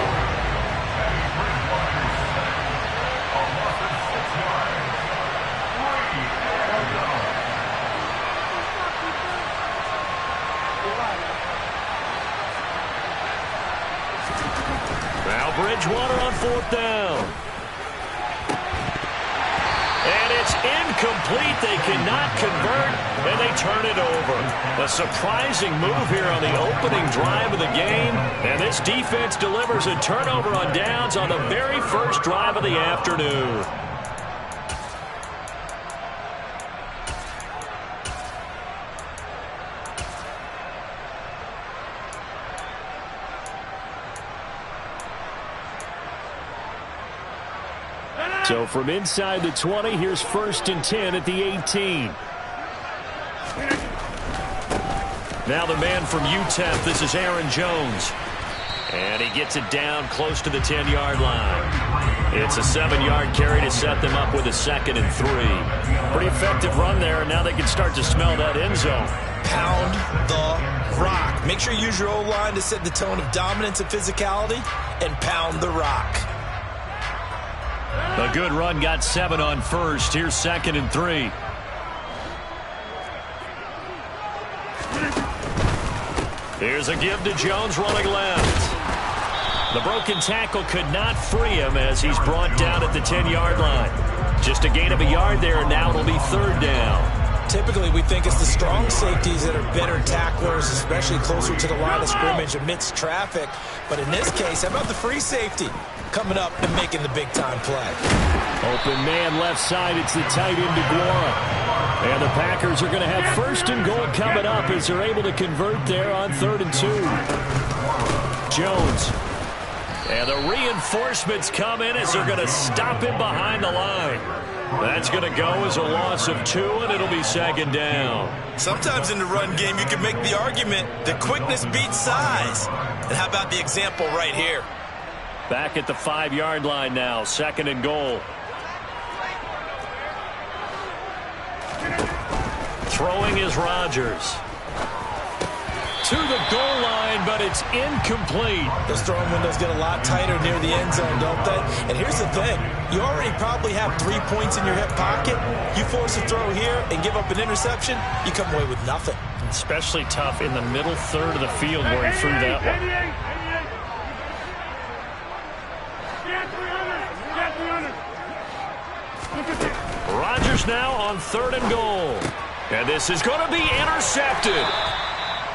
Now Bridgewater on 4th down. And it's incomplete. They cannot convert, and they turn it over. A surprising move here on the opening drive of the game. And this defense delivers a turnover on downs on the very first drive of the afternoon. So from inside the 20, here's 1st and 10 at the 18. Now the man from UTEP, this is Aaron Jones. And he gets it down close to the 10-yard line. It's a 7-yard carry to set them up with a 2nd and 3. Pretty effective run there, and now they can start to smell that end zone. Pound the rock. Make sure you use your O-line to set the tone of dominance and physicality, and pound the rock. A good run, got 7 on 1st. Here's 2nd and 3. Here's a give to Jones running left. The broken tackle could not free him as he's brought down at the 10-yard line. Just a gain of a yard there, and now it'll be 3rd down. Typically, we think it's the strong safeties that are better tacklers, especially closer to the line of scrimmage amidst traffic. But in this case, how about the free safety coming up and making the big-time play? Open man left side. It's the tight end, DeGuara. And the Packers are going to have 1st and goal coming up as they're able to convert there on 3rd and 2. Jones. And the reinforcements come in as they're going to stop him behind the line. That's going to go as a loss of 2, and it'll be 2nd down. Sometimes in the run game, you can make the argument that quickness beats size. And how about the example right here? Back at the 5-yard line now, 2nd and goal. Throwing is Rodgers. To the goal line, but it's incomplete. Those throwing windows get a lot tighter near the end zone, don't they? And here's the thing. You already probably have 3 points in your hip pocket. You force a throw here and give up an interception, you come away with nothing. Especially tough in the middle third of the field where he threw that one. Rodgers now on 3rd and goal. And this is going to be intercepted.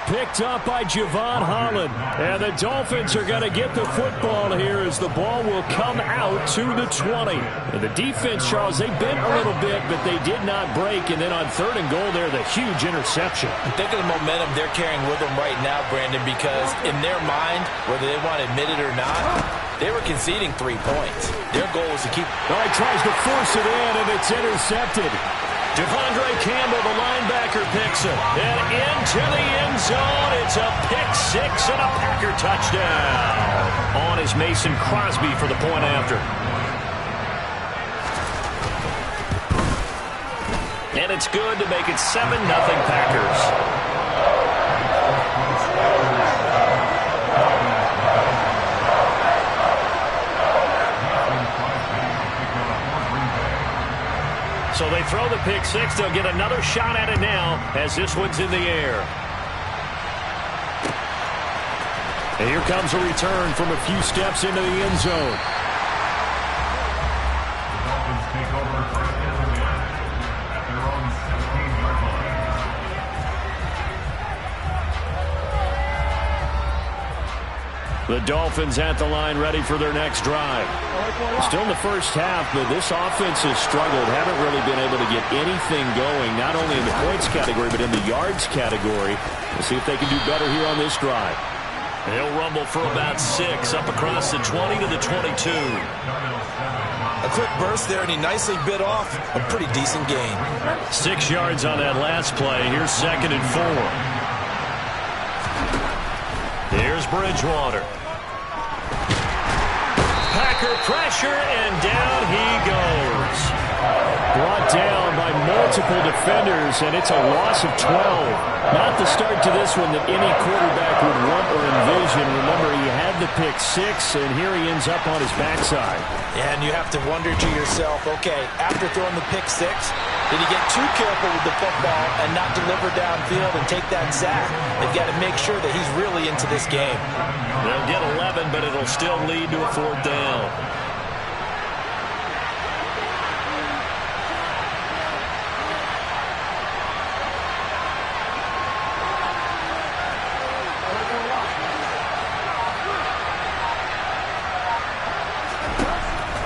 Picked up by Javon Holland. And the Dolphins are going to get the football here as the ball will come out to the 20. And the defense, Charles, they bent a little bit, but they did not break. And then on 3rd and goal there, the huge interception. Think of the momentum they're carrying with them right now, Brandon, because in their mind, whether they want to admit it or not, they were conceding 3 points. Their goal was to keep... All right, tries to force it in, and it's intercepted. Devondre Campbell, the linebacker, picks it. And into the end zone. It's a pick 6 and a Packer touchdown. On is Mason Crosby for the point after. And it's good to make it 7-0 Packers. So they throw the pick 6. They'll get another shot at it now as this one's in the air. And here comes a return from a few steps into the end zone. The Dolphins at the line ready for their next drive. Still in the first half, but this offense has struggled. Haven't really been able to get anything going, not only in the points category, but in the yards category. We'll see if they can do better here on this drive. He'll rumble for about 6 up across the 20 to the 22. A quick burst there, and he nicely bit off a pretty decent gain. 6 yards on that last play. Here's 2nd and 4. Here's Bridgewater. Packer pressure, and down he goes. Brought down by multiple defenders, and it's a loss of 12. Not the start to this one that any quarterback would want or envision. Remember, he had the pick 6, and here he ends up on his backside. And you have to wonder to yourself, okay, after throwing the pick 6, did he get too careful with the football and not deliver downfield and take that sack? They've got to make sure that he's really into this game. They'll get 11, but it'll still lead to a 4th down.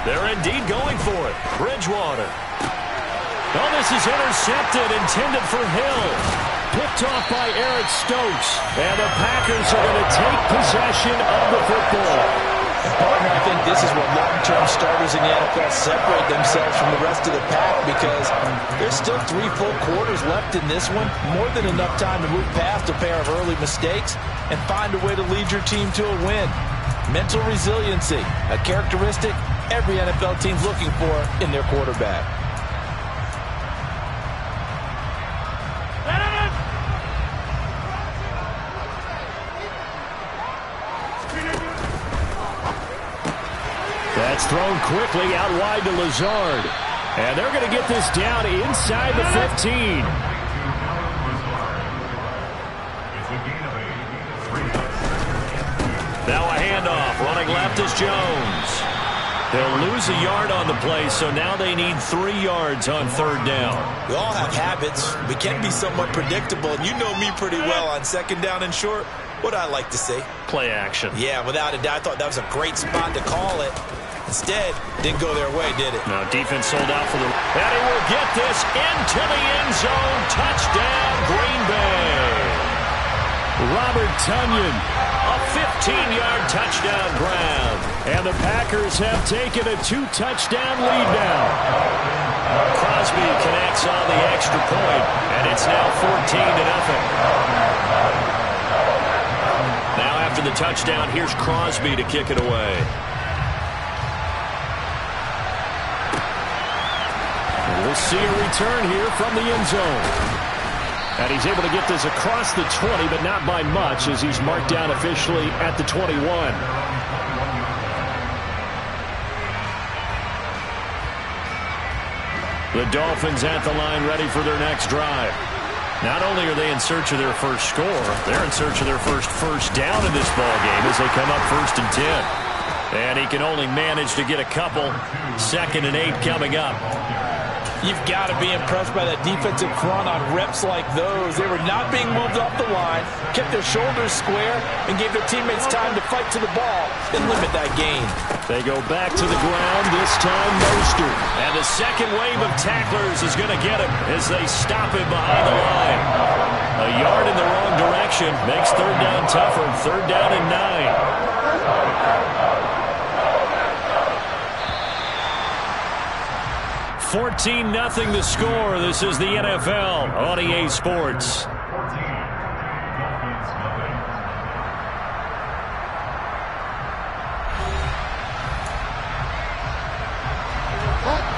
They're indeed going for it. Bridgewater. Oh, this is intercepted, intended for Hill. Picked off by Eric Stokes. And the Packers are going to take possession of the football. Partner, I think this is what long-term starters in the NFL separate themselves from the rest of the pack, because there's still 3 full quarters left in this one. More than enough time to move past a pair of early mistakes and find a way to lead your team to a win. Mental resiliency, a characteristic every NFL team's looking for in their quarterback. That's thrown quickly out wide to Lazard. And they're going to get this down inside the 15. Now a handoff. Running left is Jones. They'll lose a yard on the play, so now they need 3 yards on 3rd down. We all have habits. We can be somewhat predictable, and you know me pretty well on 2nd down and short. What I like to say? Play action. Yeah, without a doubt. I thought that was a great spot to call it. Instead, didn't go their way, did it? Now defense sold out for the... And he will get this into the end zone. Touchdown, Green Bay. Robert Tonyan. A 15-yard touchdown grab. And the Packers have taken a 2-touchdown lead now. Crosby connects on the extra point, and it's now 14-0. Now after the touchdown, here's Crosby to kick it away. We'll see a return here from the end zone. And he's able to get this across the 20, but not by much, as he's marked down officially at the 21. The Dolphins at the line, ready for their next drive. Not only are they in search of their first score, they're in search of their first down in this ballgame as they come up 1st and 10. And he can only manage to get a couple. 2nd and 8 coming up. You've got to be impressed by that defensive front on reps like those. They were not being moved off the line, kept their shoulders square, and gave their teammates time to fight to the ball and limit that gain. They go back to the ground, this time Mostert. And the second wave of tacklers is going to get him as they stop him behind the line. A yard in the wrong direction makes 3rd down tougher. 3rd down and 9. 14-0 the score. This is the NFL on EA Sports.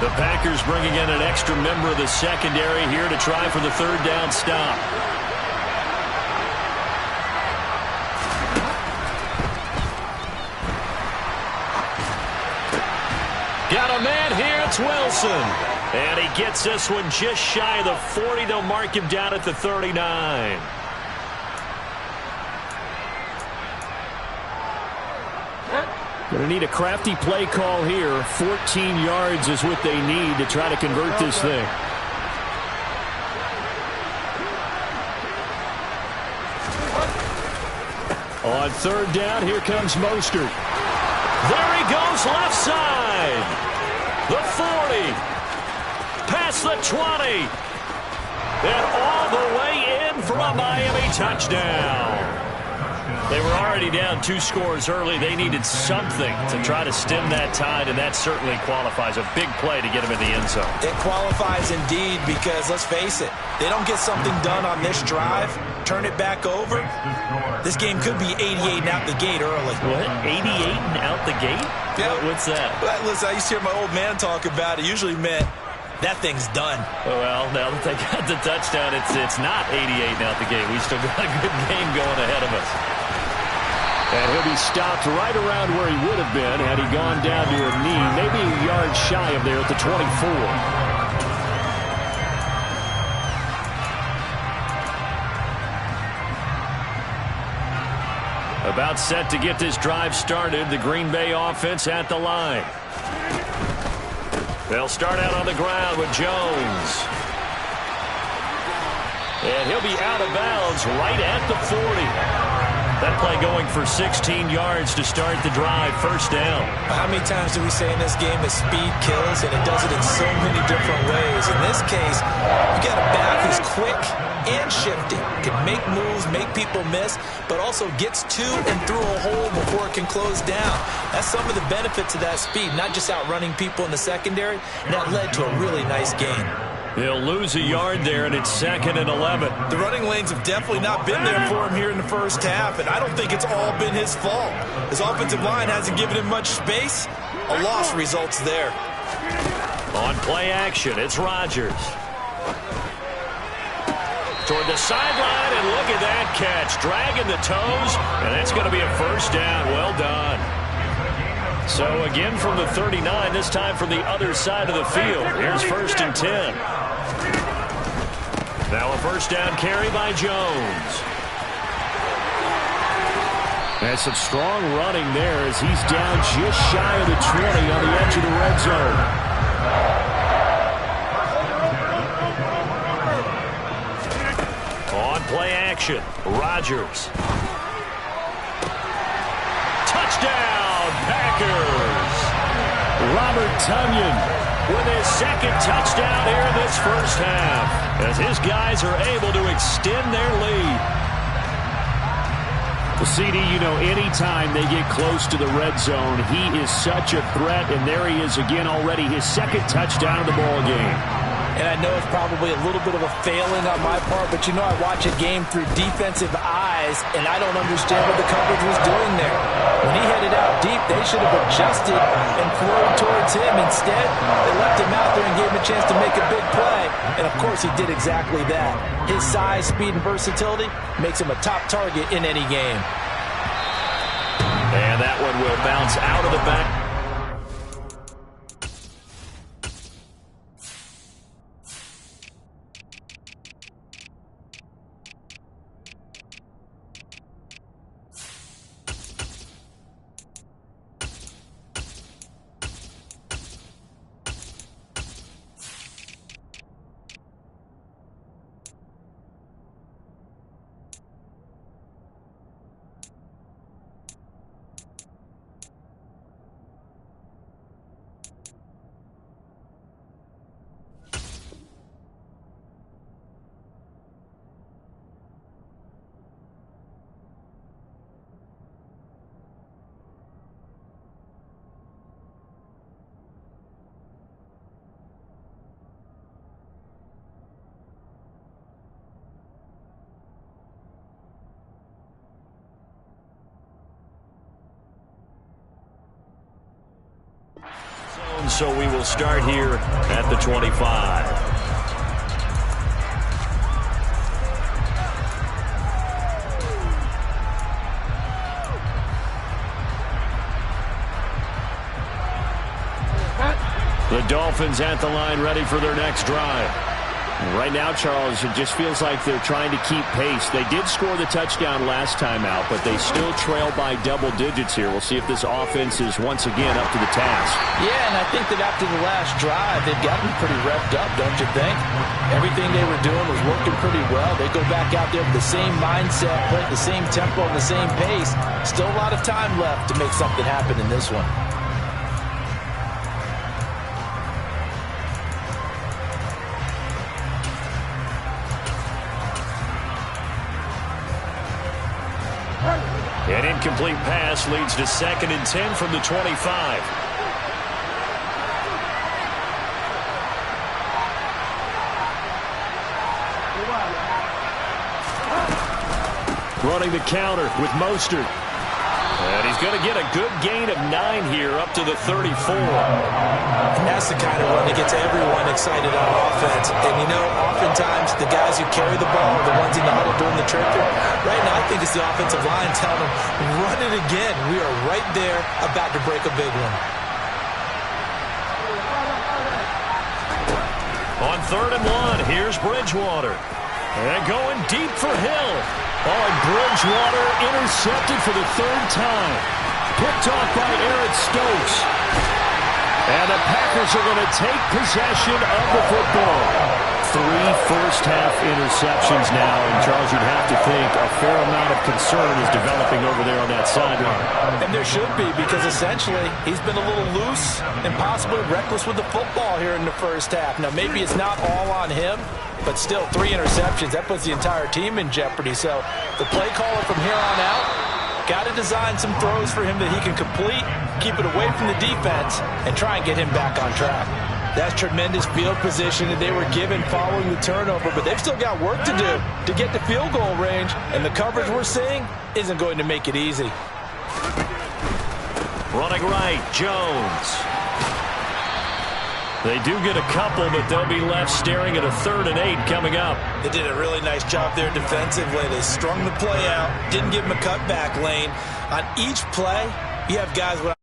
The Packers bringing in an extra member of the secondary here to try for the 3rd down stop. Got a man here, it's Wilson. And he gets this one just shy of the 40. They'll mark him down at the 39. Going to need a crafty play call here. 14 yards is what they need to try to convert this thing. On 3rd down, here comes Mostert. There he goes, left side. The 40. Past the 20. And all the way in for a Miami touchdown. They were already down 2 scores early. They needed something to try to stem that tide, and that certainly qualifies. A big play to get them in the end zone. It qualifies indeed because, let's face it, they don't get something done on this drive, turn it back over, this game could be 88 and out the gate early. What? 88 and out the gate? Yeah. What's that? Well, listen, I used to hear my old man talk about it. Usually meant that thing's done. Well, now that they got the touchdown, it's not 88 and out the gate. We still got a good game going ahead of us. And he'll be stopped right around where he would have been had he gone down to a knee, maybe a yard shy of there at the 24. About set to get this drive started. The Green Bay offense at the line. They'll start out on the ground with Jones. And he'll be out of bounds right at the 40. That play going for 16 yards to start the drive. First down. How many times do we say in this game that speed kills, and it does it in so many different ways? In this case, you got a back who's quick and shifty, can make moves, make people miss, but also gets to and through a hole before it can close down. That's some of the benefits of that speed, not just outrunning people in the secondary, and that led to a really nice game. They'll lose a yard there, and it's 2nd and 11. The running lanes have definitely not been there for him here in the first half, and I don't think it's all been his fault. His offensive line hasn't given him much space. A loss results there. On play action, it's Rodgers. Toward the sideline, and look at that catch. Dragging the toes, and that's going to be a first down. Well done. So again from the 39, this time from the other side of the field. Here's 1st and 10. Now a first down carry by Jones. And some strong running there as he's down just shy of the 20 on the edge of the red zone. On play action, Rodgers. Touchdown, Packers. Robert Tonyan with his 2nd touchdown here in this first half, as his guys are able to extend their lead. Well, CD, you know, anytime they get close to the red zone, he is such a threat, and there he is again already, his 2nd touchdown of the ball game. And I know it's probably a little bit of a failing on my part, but you know I watch a game through defensive eyes, and I don't understand what the coverage was doing there. When he headed out deep, they should have adjusted and flowed towards him. Instead, they left him out there and gave him a chance to make a big play. And, of course, he did exactly that. His size, speed, and versatility makes him a top target in any game. And that one will bounce out of the back. So we will start here at the 25. The Dolphins at the line, ready for their next drive. Right now, Charles, it just feels like they're trying to keep pace. They did score the touchdown last time out, but they still trail by double digits here. We'll see if this offense is once again up to the task. Yeah, and I think that after the last drive, they've gotten pretty revved up, don't you think? Everything they were doing was working pretty well. They go back out there with the same mindset, play at the same tempo, and the same pace. Still a lot of time left to make something happen in this one. incomplete pass leads to 2nd and 10 from the 25. Running the counter with Mostert. And he's going to get a good gain of 9 here up to the 34. And that's the kind of run that gets everyone excited on offense. And, you know, oftentimes the guys who carry the ball are the ones in the huddle doing the tricking. Right now, I think it's the offensive line telling them, run it again. We are right there about to break a big one. On 3rd and 1, here's Bridgewater. And going deep for Hill. Oh, and Bridgewater intercepted for the 3rd time. Picked off by Eric Stokes. And the Packers are going to take possession of the football. 3 first-half interceptions now. And, Charles, you'd have to think a fair amount of concern is developing over there on that sideline. And there should be, because essentially he's been a little loose and possibly reckless with the football here in the first half. Now, maybe it's not all on him, but still 3 interceptions. That puts the entire team in jeopardy. So the play caller from here on out got to design some throws for him that he can complete, keep it away from the defense, and try and get him back on track. That's tremendous field position that they were given following the turnover, but they've still got work to do to get the field goal range, and the coverage we're seeing isn't going to make it easy. Running right, Jones. They do get a couple, but they'll be left staring at a 3rd and 8 coming up. They did a really nice job there defensively. They strung the play out, didn't give him a cutback lane. On each play, you have guys with